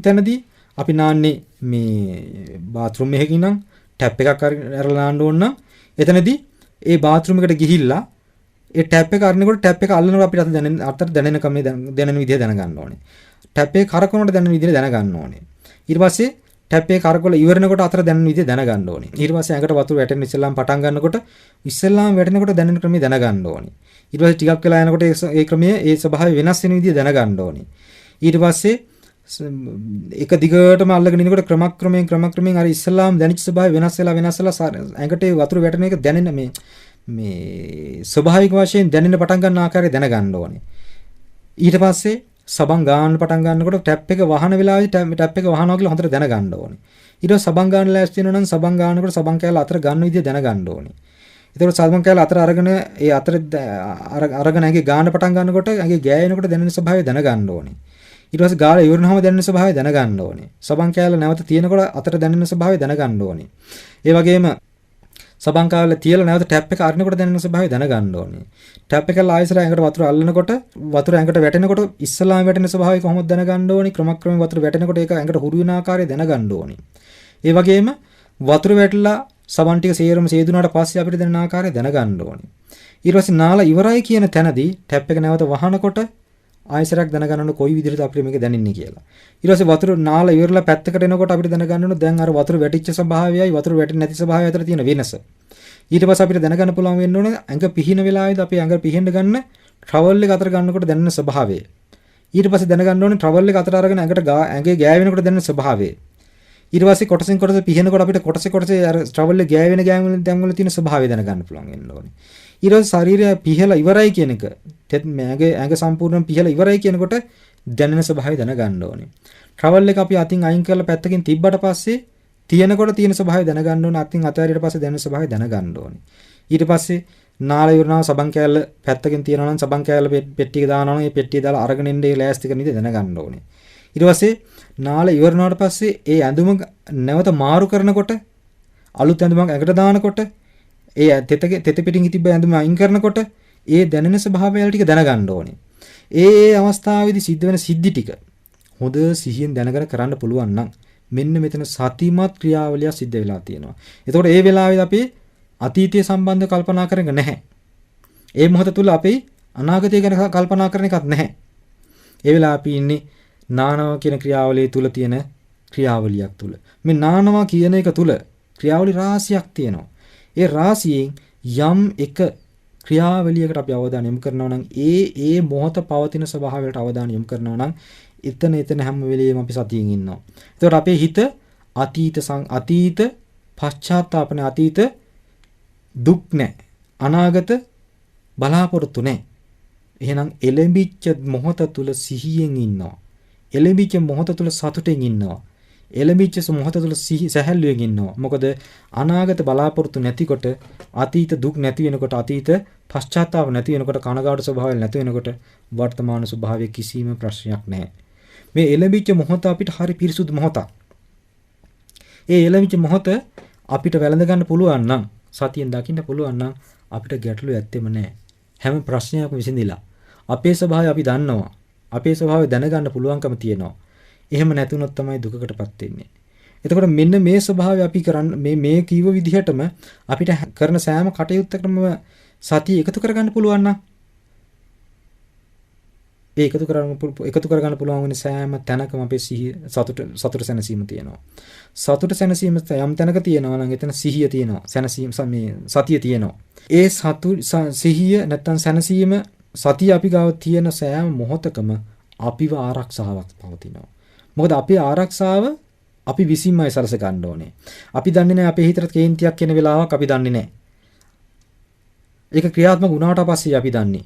තැනදී අපි නාන්නේ මේ බාත්රූම් එකකින් නම් ටැප් එකක් අරලා නාන්න ඕන නම් එතනදී ඒ බාත්රූම් එකට ගිහිල්ලා ඒ ටැප් එක අරිනකොට ටැප් එක අල්ලනකොට අපිට අතට දැනෙන දැනෙන විදිහ දැනගන්න ඕනේ. ටැප් එක කරකවනකොට දැනෙන විදිහ දැනගන්න ඕනේ. ඊට පස්සේ ටැප් එක කරකවල ඉවරනකොට අතර දැනෙන විදිහ දැනගන්න ඕනේ. ඊට පස්සේ ඇඟට වතුර වැටෙන ඉස්සෙල්ලාම පටන් ගන්නකොට ඉස්සෙල්ලාම වැටෙනකොට දැනෙන ක්‍රමය දැනගන්න ඕනේ. ඊට පස්සේ ටිකක් වෙලා යනකොට ඒ ක්‍රමයේ ඒ ස්වභාවය වෙනස් වෙන විදිහ දැනගන්න ඕනේ. ඊට පස්සේ එක දිගටම අල්ලගෙන ඉනකොට ක්‍රමක්‍රමයෙන් අර ඉස්සෙල්ලාම දැනෙච්ච ස්වභාවය වෙනස් වෙලා ඇඟට වතුර වැටෙන එක දැනෙන මේ ස්වභාවික වශයෙන් දැනෙන්න පටන් ගන්න ආකාරය දැනගන්න ඕනේ. ඊට පස්සේ සබන් ගන්න පටන් ගන්නකොට ටැප් එක වහන වෙලාවේ ටැප් එක වහනවා කියලා හොඳට දැනගන්න ඕනේ. ඊට පස්සේ සබන් ගන්න ලෑස්ති වෙනවා නම් සබන් ගන්නකොට සබන් කෑල්ල අතර ගන්න විදිය දැනගන්න ඕනේ. ඒතකොට සබන් කෑල්ල අතර අරගෙන ඒ අතර අරගෙන ඇඟේ ගන්න පටන් ගන්නකොට ඇඟේ ගෑවෙනකොට දැනෙන ස්වභාවය දැනගන්න ඕනේ. ඊට පස්සේ ගාලා ඉවරනහම දැනෙන ස්වභාවය දැනගන්න ඕනේ. සබන් කෑල්ල නැවත තියෙනකොට අතර දැනෙන ස්වභාවය දැනගන්න ඕනේ. ඒ වගේම සබන් කෑල්ල තියලා නැවත ටැප් එක අරිනකොට දැනෙන ස්වභාවය දැනගන්න ඕනේ. ටැප් එක ආයෙසර ඇඟට වතුර අල්ලනකොට වතුර ඇඟට වැටෙනකොට ඉස්සලාම වැටෙන ස්වභාවය කොහොමද දැනගන්න ඕනේ? ක්‍රමක්‍රමයෙන් වතුර වැටෙනකොට ඒක ඇඟට හුරු වෙන ආකාරය දැනගන්න ඕනේ. ඒ වගේම වතුර වැටලා සබන් ටික සේරම සේදුනාට පස්සේ අපිට දැනෙන ආකාරය දැනගන්න ඕනේ. ඊට පස්සේ නාලා ඉවරයි කියන තැනදී ටැප් එක නැවත වහනකොට ආයෙසරක් දැනගන්න කොයි විදිහට අපිට මේක දැනෙන්නේ කියලා. ඊට පස්සේ වතුර නාලා ඉවරලා පැත්තකට එනකොට අපිට දැනගන්න ඕනේ දැන් අර වතුර වැටිච්ච ස්වභාවයයි වතුර වැටෙන්නේ නැති ස්වභාවය අතර තියෙන වෙනස. ඊට පස්සේ අපිට දැනගන්න පුළුවන් වෙන්න ඕනේ ඇඟ පිහින වෙලාවේදී අපි ඇඟ පිහෙන්න ගන්න ට්‍රවල් එක අතර ගන්නකොට දැනෙන ස්වභාවය. ඊට පස්සේ දැනගන්න ඕනේ ට්‍රවල් එක අතර අරගෙන ඇඟේ ගෑවෙනකොට දැනෙන ස්වභාවය. ඊට පස්සේ කොටසෙන් කොටස පිහිනකොට අපිට කොටසේ අර ට්‍රවල් එක ගෑවෙන තැන් වල තියෙන ස්වභාවය දැනගන්න පුළුවන් වෙන්න ඕනේ. ඊට පස්සේ ශරීරය පිහලා ඉවරයි කියන එක ඇඟ සම්පූර්ණයෙන් පිහලා ඉවරයි කියනකොට දැනෙන ස්වභාවය දැනගන්න ඕනේ. ට්‍රවල් එක අපි අතින් අයින් කරලා පැත්තකින් තිබ්බට පස්සේ තියෙනකොට තියෙන ස්වභාවය දැනගන්න ඕනේ. අතින් අතහැරියට පස්සේ දැනෙන ස්වභාවය දැනගන්න ඕනේ. ඊට පස්සේ නාල ඉවරනවා සබන් කෑල්ල පැත්තකින් තියනවා නම් සබන් කෑල්ල පෙට්ටියක දානවා නම් ඒ පෙට්ටිය දාලා අරගෙන ඉන්නේ ලෑස්ති කරන විදිහ දැනගන්න ඕනේ. ඊට පස්සේ නාල ඉවරනාට පස්සේ ඒ ඇඳුම නැවත මාරු කරනකොට අලුත් ඇඳුමක් ඇඟට දානකොට ඒ තෙත පිටින් තිබ්බ ඇඳුම අයින් කරනකොට ඒ දැනෙන ස්වභාවයල් ටික දැනගන්න ඕනේ. ඒ අවස්ථාවේදී සිද්ධ වෙන සිද්ධි ටික හොඳ සිහියෙන් දැනගෙන කරන්න පුළුවන් නම් මෙන්න මෙතන සතිමත් ක්‍රියාවලිය සිද්ධ වෙලා තියෙනවා. එතකොට ඒ වෙලාවේදී අපි අතීතය සම්බන්ධව කල්පනා කරන්නේ නැහැ. ඒ මොහොත තුල අපි අනාගතය ගැන කල්පනා කරන එකක් නැහැ. ඒ වෙලාව අපි ඉන්නේ නානවා කියන ක්‍රියාවලිය තුල තියෙන ක්‍රියාවලියක් තුල. මේ නානවා කියන එක තුල ක්‍රියාවලි රාශියක් තියෙනවා. ඒ රාශියෙන් යම් එක ක්‍රියාවලියකට අපි අවධානය යොමු කරනවා නම් ඒ මොහොත පවතින ස්වභාවයට අවධානය යොමු කරනවා නම් එතන හැම වෙලෙම අපි සතියෙන් ඉන්නවා. ඒතකොට අපේ හිත අතීත පශ්චාත්තාප නැහැ. අතීත දුක් නැහැ. අනාගත බලාපොරොත්තු නැහැ. එහෙනම් එළඹිච්ච මොහොත තුල සිහියෙන් ඉන්නවා. එළඹිච්ච මොහොත තුල සතුටෙන් ඉන්නවා. එළඹිච්ච මොහොත තුල සැහැල්ලුවෙන් ඉන්නවා. මොකද අනාගත බලාපොරොත්තු නැතිකොට, අතීත දුක් නැති වෙනකොට, අතීත පශ්චාත්තාප නැති වෙනකොට, කනගාටු ස්වභාවය නැති වෙනකොට වර්තමාන ස්වභාවයේ කිසිම ප්‍රශ්නයක් නැහැ. මේ එළඹිච්ච මොහොත අපිට හරි පිරිසුදු මොහොතක්. ඒ එළඹිච්ච මොහොත අපිට වැළඳ ගන්න පුළුවන් නම්, සතියෙන් දකින්න පුළුවන් නම් අපිට ගැටලු ඇත්තෙම නැහැ. හැම ප්‍රශ්නයක්ම විසඳිලා. අපේ ස්වභාවය අපි දන්නවා. අපේ ස්වභාවය දැනගන්න පුළුවන්කම තියෙනවා. එහෙම නැතුනොත් තමයි දුකකටපත් වෙන්නේ. එතකොට මෙන්න මේ ස්වභාවය අපි කරන්න මේ කීව විදිහටම අපිට කරන සෑම කටයුත්තකටම සතිය එකතු කරගන්න පුළුවන් නම් ඒ එකතු කරගන්න පුළුවන් වෙන සෑම තැනකම අපේ සිහිය සතුට සැනසීම තියෙනවා. සතුට සැනසීම යම් තැනක තියෙනවා නම් එතන සිහිය තියෙනවා. සැනසීම මේ සතිය තියෙනවා. ඒ සිහිය නැත්තම් සැනසීම සතිය අපි ගාව තියෙන සෑම මොහොතකම අපිව ආරක්ෂාවක් පවතිනවා. මොකද අපේ ආරක්ෂාව අපි විසින්මයි සරස ගන්න ඕනේ. අපි දන්නේ නැහැ අපේ හිතට කේන්තියක් කියන වෙලාවක් අපි දන්නේ නැහැ. ඒක ක්‍රියාත්මක වුණාට පස්සේ අපි දන්නේ.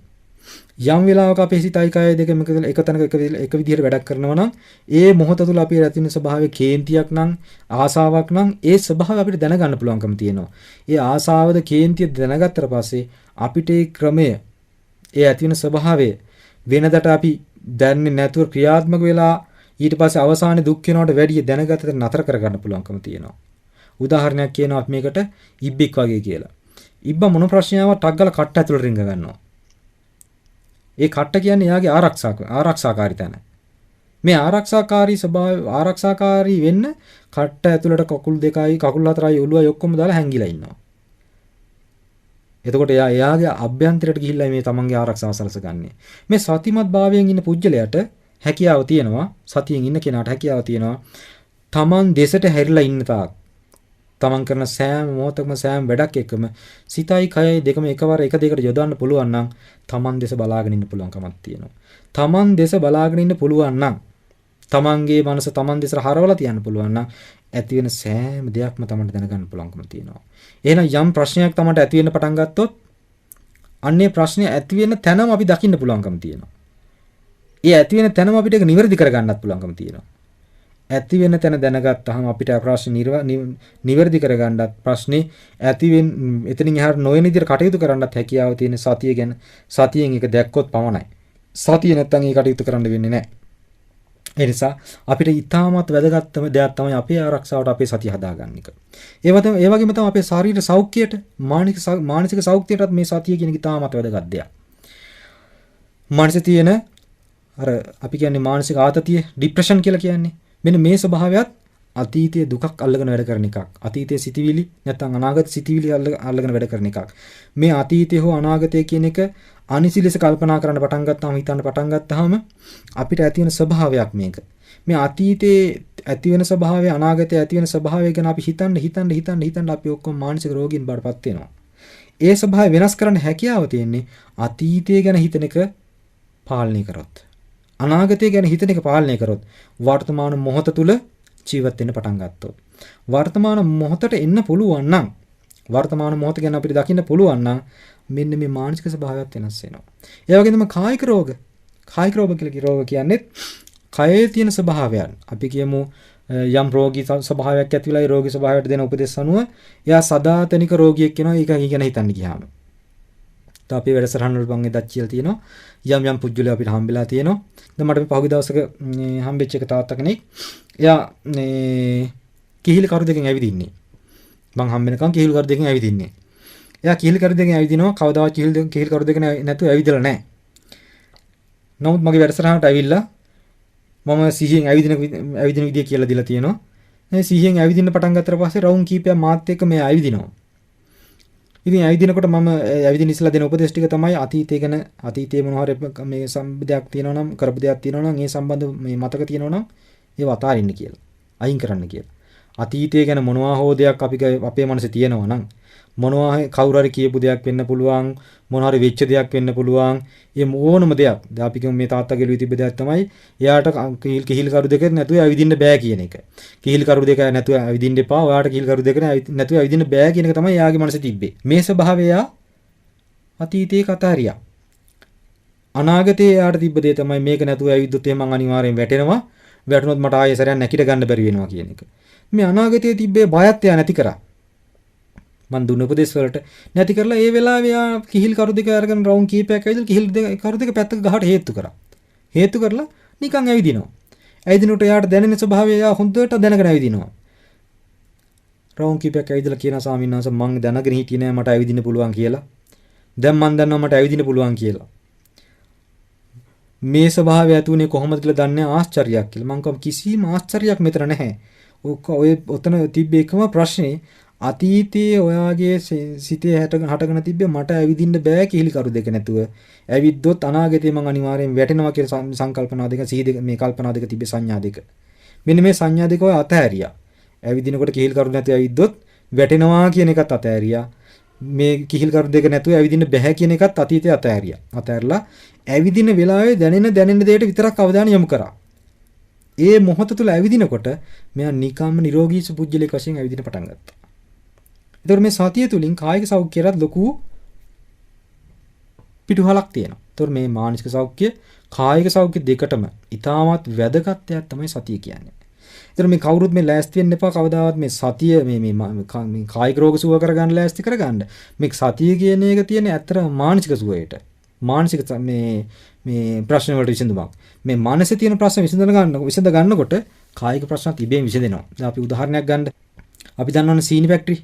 යම් වෙලාවක අපේ සිතයි කයයි දෙකම එක තැනක එක විදිහට වැඩක් කරනවා නම් ඒ මොහොත තුළ අපේ රැතින ස්වභාවයේ කේන්තියක් නම් ආසාවක් නම් ඒ ස්වභාවය අපිට දැනගන්න පුළුවන්කම තියෙනවා. ඒ ආසාවද කේන්තිය දැනගත්තට පස්සේ අපිට ඒ ක්‍රමය ඒ ඇති වෙන ස්වභාවය වෙනදට අපි දැනන්නේ නැතුව ක්‍රියාත්මක වෙලා ඊට පස්සේ අවසානයේ දුක් වෙනවට වැඩිය දැනගත්තට නතර කරගන්න පුළුවන්කම තියෙනවා. උදාහරණයක් කියනවා අපි මේකට ඉබ්බෙක් වගේ කියලා. ඉබ්බා මොන ප්‍රශ්නාවක් ටක් ගාලා කට්ට ඇතුළට රිංග ගන්නවා. ඒ කට්ට කියන්නේ එයාගේ ආරක්ෂාකාරී තැන. මේ ආරක්ෂාකාරී ස්වභාවය ආරක්ෂාකාරී වෙන්න කට්ට ඇතුළට කකුල් දෙකයි කකුල් හතරයි ඔළුවයි ඔක්කොම දාලා හැංගිලා ඉන්නවා. එතකොට එයාගේ අභ්‍යන්තරයට ගිහිල්ලා මේ තමන්ගේ ආරක්ෂාව සලසගන්නේ. මේ සතිමත් භාවයෙන් ඉන්න පුජ්‍යලයට හැකියාව තියෙනවා. සතියෙන් ඉන්න කෙනාට හැකියාව තියෙනවා. තමන් දෙසට හැරිලා ඉන්න තාක් තමන් කරන සෑම මොහොතකම සෑම වැඩක් එක්කම සිතයි කයයි දෙකම එකවර එක දෙකට යොදවන්න පුළුවන් නම් තමන් දෙස බලාගෙන ඉන්න පුළුවන්කමක් තියෙනවා. තමන් දෙස බලාගෙන ඉන්න පුළුවන් නම් තමන්ගේ මනස තමන් දෙසට හරවලා තියන්න පුළුවන් නම් ඇති වෙන සෑම දෙයක්ම තමන්ට දැනගන්න පුළුවන්කම තියෙනවා. එහෙනම් යම් ප්‍රශ්නයක් තමන්ට ඇති වෙන්න පටන් ගත්තොත් අන්නේ ප්‍රශ්නේ ඇති වෙන තැනම අපි දකින්න පුළුවන්කම තියෙනවා. ඒ ඇති වෙන තැනම අපිට ඒක නිවැරදි කරගන්නත් පුළුවන්කම තියෙනවා. ඇති වෙන තැන දැනගත්තාම අපිට ප්‍රශ්න නිවැරදි කරගන්නත් ප්‍රශ්නේ ඇති වෙන එතනින් එහාට නොවන විදිහට කටයුතු කරන්නත් හැකියාව තියෙන සතිය ගැන සතියෙන් ඒක දැක්කොත් පමණයි. සතිය නැත්තම් ඒ කටයුතු කරන්න වෙන්නේ නැහැ. ඒ නිසා අපිට ඊටමත් වැදගත්ම දෙයක් තමයි අපේ ආරක්ෂාවට අපේ සතිය හදාගන්න එක. ඒ වගේම තමයි අපේ ශාරීරික සෞඛ්‍යයට මානසික සෞඛ්‍යයටත් මේ සතිය කියන එක ඊටමත් වැදගත් දෙයක්. මානසික තියෙන අර අපි කියන්නේ මානසික ආතතිය ડિප්‍රෙෂන් කියලා කියන්නේ මෙන්න මේ ස්වභාවයත් අතීතයේ දුකක් අල්ලගෙන වැඩ කරන එකක්. අතීතයේ සිටිවිලි නැත්නම් අනාගත සිටිවිලි අල්ලගෙන වැඩ කරන එකක්. මේ අතීතය හෝ අනාගතය කියන එක අනිසි ලෙස කල්පනා කරන්න පටන් ගත්තාම හිතන්න පටන් ගත්තාම අපිට ඇති වෙන ස්වභාවයක් මේක. මේ අතීතයේ ඇති වෙන ස්වභාවය අනාගතයේ ඇති වෙන ස්වභාවය ගැන අපි හිතන්න අපි ඔක්කොම මානසික රෝගීන් බවටපත් වෙනවා. ඒ ස්වභාවය වෙනස් කරන්න හැකියාව තියෙන්නේ අතීතය ගැන හිතන එක පාලනය කරොත්. අනාගතය ගැන හිතන එක පාලනය කරොත් වර්තමාන මොහොත තුල ජීවත් වෙන්න පටන් ගත්තොත් වර්තමාන මොහොතට එන්න පුළුවන් නම් වර්තමාන මොහොත ගැන අපිට දකින්න පුළුවන් නම් මෙන්න මේ මානසික ස්වභාවයත් වෙනස් වෙනවා. ඒ වගේම කායික රෝග කියලා කියන්නේ කයේ තියෙන ස්වභාවයන්. අපි කියමු යම් රෝගී ස්වභාවයක් ඇති වෙලා ඒ රෝගී ස්වභාවයට දෙන උපදෙස් අනුව එයා සදාතනික රෝගියෙක් වෙනවා. ඒක ගැන හිතන්න ගියාම. તો අපි වැඩසටහන් වල මම එදත් කියලා තියෙනවා යම් පුජ්ජුලේ අපිට හම්බෙලා තියෙනවා. දැන් මට මේ පහුගිය දවසක හම්බෙච්ච එක තාත්තා කෙනෙක් එයා කිහිලි කරු දෙකෙන් ඇවිදින්නේ. මං හම්බෙනකන් කිහිලි කරු දෙකෙන් ඇවිදින්නේ. එයා කිහිලි කරු දෙකෙන් ඇවිදිනවා කවදාවත් කිහිලි කරු දෙක නැතුව ඇවිදලා නැහැ. නමුත් මගේ වැඩසටහනට ඇවිල්ලා මම සිහියෙන් ඇවිදින විදිය කියලා දීලා තියෙනවා. මේ සිහියෙන් ඇවිදින්න පටන් ගත්තට පස්සේ රවුම් කීපයක් මාත් එක්ක මේ ඇවිදිනවා. ඉතින් ඇවිදිනකොට මම ඇවිදින ඉස්සලා දෙන උපදේශ ටික තමයි අතීතය ගැන අතීතයේ මොනවා හරි මේ සම්බන්ධයක් තියෙනවා නම් කරපු දෙයක් තියෙනවා නම් ඒ සම්බන්ධ මේ මතක තියෙනවා නම් ඒව අතාරින්න කියලා. අයින් කරන්න කියලා. අතීතය ගැන මොනවා හෝ දෙයක් අපේ මනසේ තියෙනවා නම් මොනවා කවුරු හරි කියපු දෙයක් වෙන්න පුළුවන්, මොනවා හරි වෙච්ච දෙයක් වෙන්න පුළුවන්. ඒ ඕනම දෙයක්. දැන් අපි කියමු මේ තාත්තා ගෙළුවේ තිබ්බ දෙයක් තමයි එයාට කිහිල් කරු දෙක නැතුව ඇවිදින්න බෑ කියන එක. කිහිල් කරු දෙක නැතුව ඇවිදින්න එපා. ඔයාට කිහිල් කරු දෙක නැතුව ඇවිදින්න බෑ කියන එක තමයි එයාගේ මනසේ තිබ්බේ. මේ ස්වභාවය අතීතයේ කතාරියා. අනාගතයේ එයාට තිබ්බ දේ තමයි මේක නැතුව ඇවිද්දොත් එහෙනම් මං අනිවාර්යෙන් වැටෙනවා. වැටුනොත් මට ආයෙ සරයක් නැකිට ගන්න බැරි වෙනවා කියන එක. මේ අනාගතයේ තිබ්බේ බයත් එයා නැති කරා. මන් දුන්න උපදේශ වලට නැති කරලා ඒ වෙලාවේ යා කිහිල් කරු දෙක අරගෙන රවුම් කීපයක් ඇවිදලා කිහිල් දෙක කරු දෙක පැත්තක ගහට හේතු කරා. හේතු කරලා නිකන් ඇවිදිනවා. ඇවිදිනකොට යාට දැනෙන ස්වභාවය යා හොඳට දැනගෙන ඇවිදිනවා. රවුම් කීපයක් ඇවිදලා කියන ස්වාමීන් වහන්සේ මං දැනගෙන හිටියේ නෑ මට ඇවිදින්න පුළුවන් කියලා. දැන් මං දන්නවා මට ඇවිදින්න පුළුවන් කියලා. මේ ස්වභාවය ඇතුනේ කොහොමද කියලා දන්නේ ආශ්චර්යයක් කියලා. මං කිසිම ආශ්චර්යයක් මෙතන නැහැ. ඔය ඔතන තිබ්බ එකම ප්‍රශ්නේ අතීතයේ ඔයාගේ සිතේ හටගෙන තිබ්බේ මට ඇවිදින්න බෑ කිහිලි කරු දෙක නැතුව. ඇවිද්දොත් අනාගතේ මං අනිවාර්යෙන් වැටෙනවා කියලා සංකල්පනා දෙක සිහි දෙක මේ කල්පනා දෙක තිබ්බේ සංඥා දෙක. මෙන්න මේ සංඥා දෙක ඔය අතහැරියා. ඇවිදිනකොට කිහිලි කරු නැතුව ඇවිද්දොත් වැටෙනවා කියන එකත් අතහැරියා. මේ කිහිල් කරු දෙක නැතුව ඇවිදින්න බෑ කියන එකත් අතීතයේ අතහැරියා. අතහැරලා ඇවිදින වෙලාවේ දැනෙන දෙයට විතරක් අවධානය යොමු කරා. ඒ මොහොත තුල ඇවිදිනකොට මෙයා නිකම්ම නිරෝගී සුපුජ්‍යලයක වශයෙන් ඇවිදින පටන් ගත්තා. ඒතකොට මේ සතිය තුලින් කායික සෞඛ්‍යයට ලොකු පිටුහලක් තියෙනවා. ඒතකොට මේ මානසික සෞඛ්‍ය, කායික සෞඛ්‍ය දෙකටම ඉතාමත් වැදගත් දෙයක් තමයි සතිය කියන්නේ. ඒතර මේ කවුරුත් මේ ලෑස්ති වෙන්න එපා කවදාවත් මේ සතිය මේ කායික රෝග සුව කරගන්න ලෑස්ති කරගන්න. මේ සතිය කියන එක තියෙන ඇත්තට මානසික සුවයට. මානසික මේ ප්‍රශ්න වලට විසඳුමක්. මේ මානසික තියෙන ප්‍රශ්න විසඳ ගන්නකොට කායික ප්‍රශ්නත් ඉබේම විසඳෙනවා. දැන් අපි උදාහරණයක් ගන්න. අපි දන්නවනේ සීනි ෆැක්ටරි.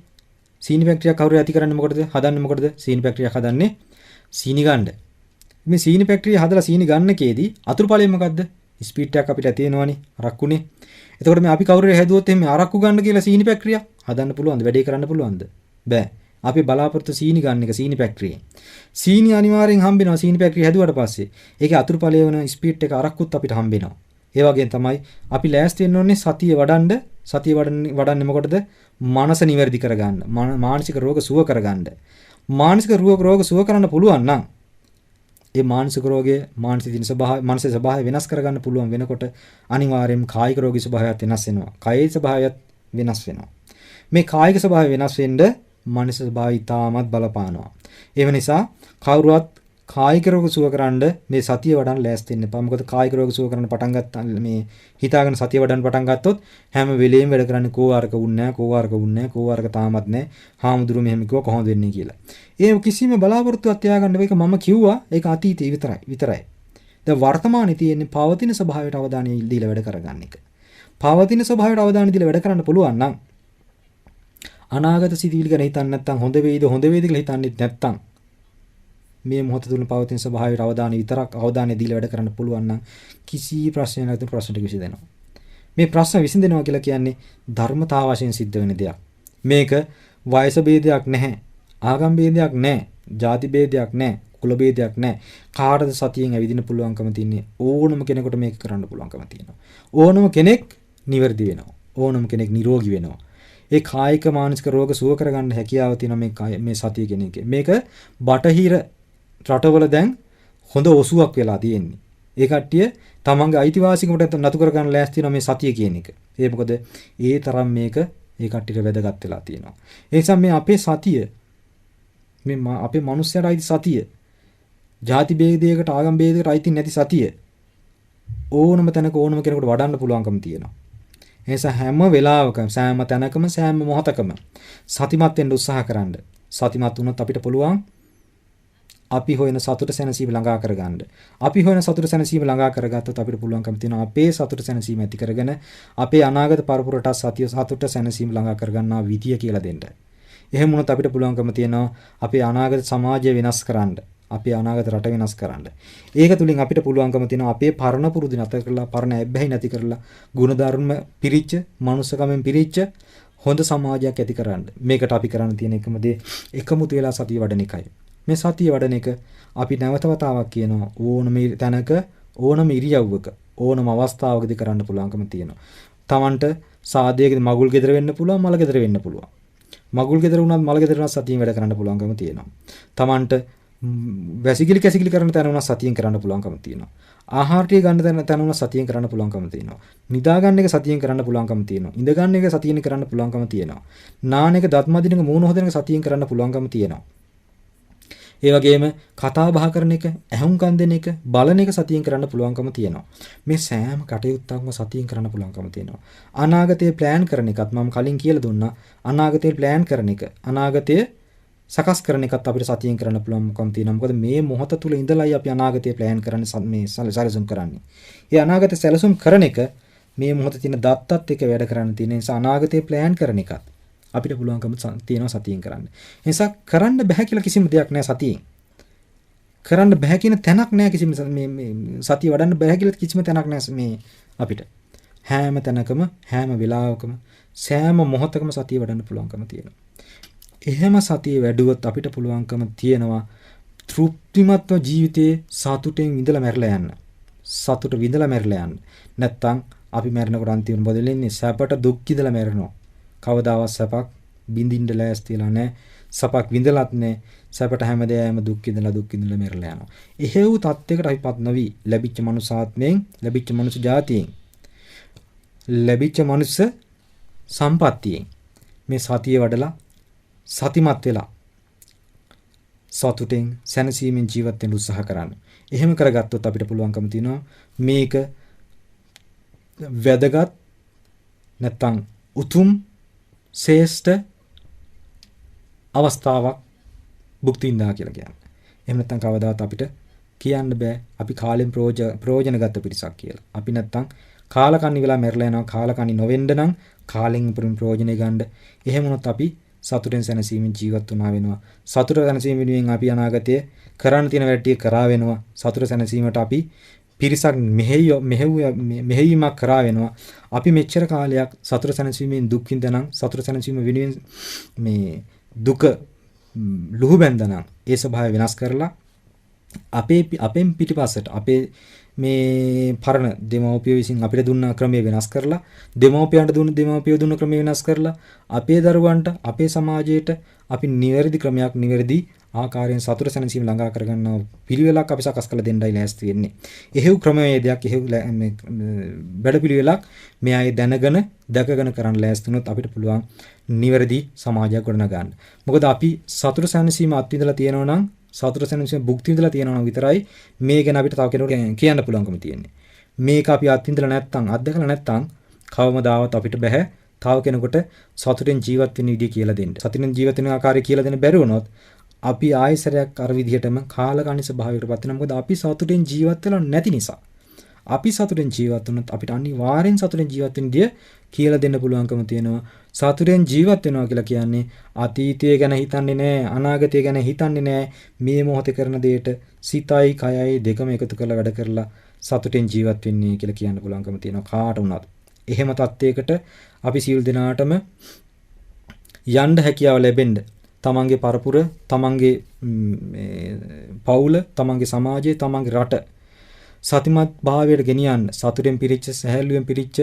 සීනි ෆැක්ටරියක් කවුරු ඇති කරන්නේ මොකටද? හදන්නේ මොකටද? සීනි ෆැක්ටරියක් හදන්නේ සීනි ගන්න. මේ සීනි ෆැක්ටරිය හදලා සීනි ගන්නකේදී අතුරු ඵලය මොකද්ද? ස්පීඩ් එකක් අපිට තියෙනවනේ අරක්කුනේ. එතකොට මේ අපි කවුරු හැදුවොත් එහෙනම් අරක්කු ගන්න කියලා සීනි ෆැක්ටරියක් හදන්න පුළුවන්ද? වැඩේ කරන්න පුළුවන්ද? බෑ. අපි බලාපොරොත්තු සීනි ගන්න එක සීනි ෆැක්ටරියෙන්. සීනි අනිවාර්යෙන් හම්බෙනවා සීනි ෆැක්ටරිය හැදුවට පස්සේ. ඒකේ අතුරු ඵලය වෙන ස්පීඩ් එක අරක්කුත් අපිට හම්බෙනවා. ඒ වගේම තමයි අපි ලෑස්ති වෙන්න ඕනේ සතිය වඩන්න. සතිය වඩන්නේ මොකටද? මනස නිවැරදි කරගන්න. මානසික රෝග සුව කරගන්න. මානසික රෝග සුව කරන්න පුළුවන් නම් ඒ මානසික රෝගයේ මානසික ස්වභාවය වෙනස් කරගන්න පුළුවන් වෙනකොට අනිවාර්යයෙන්ම කායික රෝගී ස්වභාවයත් වෙනස් වෙනවා. කායික ස්වභාවයත් වෙනස් වෙනවා. මේ කායික ස්වභාවය වෙනස් වෙන්න මානසික ස්වභාවය තාමත් බලපානවා. ඒ නිසා කවුරුවත් කායික රෝග සුව කරන්න මේ සතිය වඩන්න ලෑස්ති වෙන්න එපා. මොකද කායික රෝග සුව කරන්න පටන් ගත්තා මේ හිතාගෙන සතිය වඩන්න පටන් ගත්තොත් හැම වෙලෙම වැඩ කරන්නේ කෝවාරක වුන්නේ නැහැ, කෝවාරක තාමත් නැහැ. හාමුදුරු මෙහෙම කිව්වා කොහොමද වෙන්නේ කියලා. ඒ කිසිම බලාපොරොත්තුවක් තියාගන්න මේක මම කිව්වා ඒක අතීතේ විතරයි. දැන් වර්තමානයේ තියෙන්නේ පවතින ස්වභාවයට අවධානය දීලා වැඩ කරගන්න එක. පවතින ස්වභාවයට අවධානය දීලා වැඩ කරන්න පුළුවන් නම් අනාගත සිතිවිලි ගැන හිතන්නේ නැත්නම් හොඳ වේද කියලා හිතන්නේ නැත්නම් මේ මොහොත තුල පවතින ස්වභාවයට අවධානය දීලා වැඩ කරන්න පුළුවන් නම් කිසි ප්‍රශ්නයක් නැතුව ප්‍රශ්නට විසඳෙනවා. මේ ප්‍රශ්න විසඳෙනවා කියලා කියන්නේ ධර්මතාව වශයෙන් සිද්ධ වෙන දෙයක්. මේක වයස ભેදයක් නැහැ. ආගම් ભેදයක් නැහැ. ಜಾති ભેදයක් නැහැ. කුල ભેදයක් නැහැ. කාටද සතියෙන් ඇවිදින්න පුළුවන්කම තියෙන්නේ? ඕනම කෙනෙකුට මේක කරන්න පුළුවන්කම තියෙනවා. ඕනම කෙනෙක් නිවැරදි වෙනවා. ඕනම කෙනෙක් නිරෝගී වෙනවා. ඒ කායික මානසික රෝග සුව කරගන්න හැකියාව තියෙන මේ සතිය කියන එකේ. මේක බටහිර රටවල දැන් හොඳ ඔසුවක් වෙලා තියෙන්නේ. ඒ කට්ටිය තමන්ගේ අයිතිවාසිකමට නතු කර ගන්න ලෑස්ති වෙන මේ සතිය කියන එක. ඒ මොකද ඒ තරම් මේක ඒ කට්ටියට වැදගත් වෙලා තියෙනවා. ඒ නිසා මේ අපේ සතිය මේ අපේ මනුස්සයරට අයිති සතිය ಜಾති ભેදයකට ආගම් ભેදයකට අයිති නැති සතිය ඕනම තැනක ඕනම කෙනෙකුට වඩන්න පුළුවන්කම තියෙනවා. ඒ නිසා හැම වෙලාවකම සෑම තැනකම සෑම මොහොතකම සතිමත් වෙන්න උත්සාහ කරන්න. සතිමත් වුණොත් අපිට පුළුවන් අපි හොයන සතුට සැනසීම ළඟා කරගන්න. අපි හොයන සතුට සැනසීම ළඟා කරගත්තොත් අපිට පුළුවන්කම තියෙනවා අපේ සතුට සැනසීම ඇති කරගෙන අපේ අනාගත පරපුරට සතුට සැනසීම ළඟා කරගන්නා විදිය කියලා දෙන්න. එහෙම වුණොත් අපිට පුළුවන්කම තියෙනවා අපේ අනාගත සමාජය වෙනස් කරන්න. අපේ අනාගත රට වෙනස් කරන්න. ඒක තුලින් අපිට පුළුවන්කම තියෙනවා අපේ පරණ පුරුදු නැතර කරලා පරණ ඇබ්බැහි නැති කරලා ගුණධර්ම පිරිච්ච, මනුස්සකමෙන් පිරිච්ච හොඳ සමාජයක් ඇති කරන්න. මේකට අපි කරන්න තියෙන එකම දේ එකමුතු වෙලා සතිය වඩන එකයි. මේ සතිය වඩන එක අපි නැවත වතාවක් කියනවා ඕනම තැනක ඕනම ඉරියව්වක ඕනම අවස්ථාවකදී කරන්න පුළුවන්කම තියෙනවා. Tamanට සාදයකදී මගුල් ගෙදර වෙන්න පුළුවන්, මල ගෙදර වෙන්න පුළුවන්. මගුල් ගෙදර වුණත් මල ගෙදර වුණත් සතියෙන් වැඩ කරන්න පුළුවන්කම තියෙනවා. Tamanට වැසිකිලි කැසිකිලි කරන තැන වුණත් සතියෙන් කරන්න පුළුවන්කම තියෙනවා. ආහාර ටික ගන්න තැන වුණත් සතියෙන් කරන්න පුළුවන්කම තියෙනවා. නිදා ගන්න එක සතියෙන් කරන්න පුළුවන්කම තියෙනවා. ඉඳ ගන්න එක සතියෙන් කරන්න පුළුවන්කම තියෙනවා. නාන එක දත් මදින එක මූණ හොදන එක සතියෙන් කරන්න පුළුවන්කම තියෙනවා. ඒ වගේම කතා බහ කරන එක, ඇහුම්කන් දෙන එක, බලන එක සතියෙන් කරන්න පුළුවන්කම තියෙනවා. මේ සෑම කටයුත්තක්ම සතියෙන් කරන්න පුළුවන්කම තියෙනවා. අනාගතේ ප්ලෑන් කරන එකත් මම කලින් කියලා දුන්නා. අනාගතේ ප්ලෑන් කරන එක, අනාගතය සකස් කරන එකත් අපිට සතියෙන් කරන්න පුළුවන්කම තියෙනවා. මොකද මේ මොහොත තුල ඉඳලායි අපි අනාගතය ප්ලෑන් කරන්නේ, මේ සැලසුම් කරන්නේ. ඒ අනාගත සැලසුම් කරන එක මේ මොහොතේ තියෙන දත්තත් එක්ක වැඩ කරන්න තියෙන නිසා අනාගතය ප්ලෑන් කරන එකත් අපිට පුළුවන්කම තියෙනවා සතියෙන් කරන්න. ඒ නිසා කරන්න බෑ කියලා කිසිම දෙයක් නෑ සතියෙන්. කරන්න බෑ කියන තැනක් නෑ කිසිම මේ සතිය වඩන්න බෑ කියලා කිසිම තැනක් නෑ මේ අපිට. හැම තැනකම හැම වෙලාවකම සෑම මොහොතකම සතිය වඩන්න පුළුවන්කම තියෙනවා. එහෙම සතිය වැඩුවොත් අපිට පුළුවන්කම තියෙනවා තෘප්තිමත්ව ජීවිතේ සතුටෙන් විඳලා මැරලා යන්න. සතුට විඳලා මැරලා යන්න. නැත්තම් අපි මැරෙනකොට අන්තිම බදලෙන්නේ සැපට දුක් විඳලා මැරෙනවා. කවදාවත් සැපක් විඳින්න ලෑස්තිලා නැහැ. සැපක් විඳලත් නැහැ. සැපට හැමදේම දුක් විඳලා මැරලා යනවා. එහෙව් තත්යකට අපිපත් නොවි ලැබිච්ච මනුසාත්මයෙන්, ලැබිච්ච මනුස්ස ජාතියෙන්, ලැබිච්ච මනුස්ස සම්පත්තියෙන් මේ සතිය වඩලා සතිමත් වෙලා සතුටෙන් සැනසීමෙන් ජීවත් වෙන්න උත්සාහ කරන්න. එහෙම කරගත්තොත් අපිට පුළුවන්කම තියෙනවා මේක වැදගත් නැත්තම් උතුම් ශ්‍රේෂ්ඨ අවස්ථාවක් භුක්ති විඳා කියලා කියන්නේ. එහෙම නැත්තම් කවදාවත් අපිට කියන්න බෑ අපි කාලෙන් ප්‍රයෝජන ගත පිරිසක් කියලා. අපි නැත්තම් කාලකන්ණි වෙලා මැරලා යනවා. කාලකන්ණි නොවෙන්න නම් කාලෙන් ප්‍රයෝජනෙ ගන්න. එහෙම වුණොත් අපි සතුටෙන් සැනසීමෙන් ජීවත් වුණා වෙනවා. සතුට සැනසීම වෙනුවෙන් අපි අනාගතයේ කරන්න තියෙන වැඩ ටික කරා වෙනවා. සතුට සැනසීමට අපි පිරිසක් මෙහෙයීමක් කරා වෙනවා. අපි මෙච්චර කාලයක් සතුට සැනසීමෙන් දුක් විඳනනම් සතුට සැනසීම වෙනුවෙන් මේ දුක ලුහු බැඳනනම් ඒ ස්වභාවය වෙනස් කරලා අපෙන් පිටිපස්සට අපේ මේ පරණ දෙමව්පිය විසින් අපිට දුන්න ක්‍රමය වෙනස් කරලා දෙමව්පියන්ට දෙමව්පිය දුන්න ක්‍රමය වෙනස් කරලා අපේ දරුවන්ට අපේ සමාජයට අපි නිවැරදි ක්‍රමයක් නිවැරදි ආකාරයෙන් සතුට සැනසීම ළඟා කරගන්න පිළිවෙලක් අපි සකස් කරලා දෙන්නයි ලෑස්ති වෙන්නේ. එහෙව් ක්‍රමවේදයක් එහෙව් වැඩපිළිවෙලක් මේ අය දැනගෙන දැකගෙන කරන්න ලෑස්ති වුණොත් අපිට පුළුවන් නිවැරදි සමාජයක් ගොඩනගන්න. මොකද අපි සතුට සැනසීම අත්විඳලා තියෙනවා නම් සතුට සැනසීම භුක්ති විඳලා තියෙනවා නම් විතරයි මේ ගැන අපිට තව කෙනෙකුට කියන්න පුළුවන්කම තියෙන්නේ. මේක අපි අත්විඳලා නැත්නම් අත්දකලා නැත්නම් කවමදාවත් අපිට බෑ තව කෙනෙකුට සතුටෙන් ජීවත් වෙන්න විදිය කියලා දෙන්න. සතුටෙන් ජීවත් වෙන ආකාරය කියලා දෙන්න බැරි වුණොත් අපි ආයසරයක් අර විදිහටම කාලකන්ණි ස්වභාවයකටපත් වෙනවා. මොකද අපි සතුටෙන් ජීවත් වෙලා නැති නිසා. අපි සතුටෙන් ජීවත් වුණොත් අපිට අනිවාර්යෙන් සතුටෙන් ජීවත් වෙන්න දිය කියලා දෙන්න පුළුවන්කම තියෙනවා. සතුටෙන් ජීවත් වෙනවා කියලා කියන්නේ අතීතය ගැන හිතන්නේ නැහැ, අනාගතය ගැන හිතන්නේ නැහැ. මේ මොහොතේ කරන දෙයට සිතයි කයයි දෙකම එකතු කරලා වැඩ කරලා සතුටෙන් ජීවත් වෙන්නේ කියලා කියන්න පුළුවන්කම තියෙනවා කාට වුණත්. එහෙම තත්යකට අපි සියලු දෙනාටම යන්න හැකියාව ලැබෙන්න තමන්ගේ පරපුර, තමන්ගේ පවුල, තමන්ගේ සමාජය, තමන්ගේ රට සතිමත් භාවයට ගෙනියන්න සතුටෙන් පිරිච්ච, සැහැල්ලුවෙන් පිරිච්ච,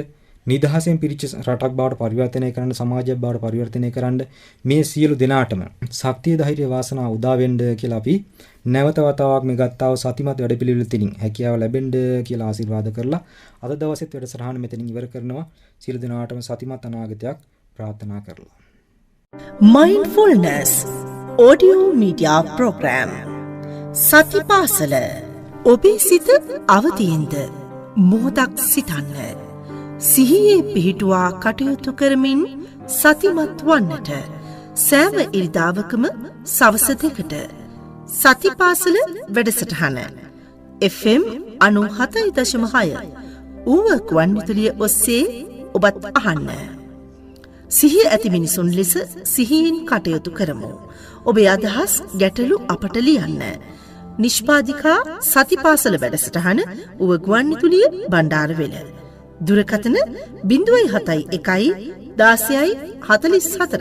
නිදහසෙන් පිරිච්ච රටක් බවට පරිවර්තනය කරන්න, සමාජයක් බවට පරිවර්තනය කරන්න මේ සියලු දෙනාටම ශක්තිය, ධෛර්ය, වාසනාව උදා වෙන්න කියලා අපි නැවත වතාවක් මේ ගත්තාව සතිමත් වැඩපිළිවෙල තුලින් හැකියාව ලැබෙන්න කියලා ආශිර්වාද කරලා අද දවසේත් වැඩසටහන මෙතනින් ඉවර කරනවා. සියලු දෙනාටම සතිමත් අනාගතයක් ප්‍රාර්ථනා කරලා. Mindfulness audio media program සතිපාසල ඔබේ සිත අවදියෙන්ද මොහොතක් සිතන්න සිහියේ පිහිටුවා කටයුතු කරමින් සතිමත් වන්නට සෑම ඉරිදාවකම සවස 2ට සතිපාසල වැඩසටහන FM 97.6 ඌව ගුවන්විදුලිය ඔස්සේ ඔබත් අහන්න. සිහිය ඇති මිනිසුන් ලෙස සිහියෙන් කටයුතු කරමු. ඔබේ අදහස් ගැටලු අපට ලියන්න. නිෂ්පාදිකා සතිපාසල වැඩසටහන ඌව ගුවන්විදුලිය බණ්ඩාරවෙල. දුරකථන 071 16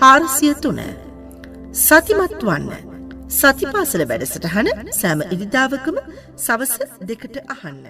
44 සතිමත් වන්න. සතිපාසල වැඩසටහන සෑම ඉරිදාවකම සවස 2ට අහන්න.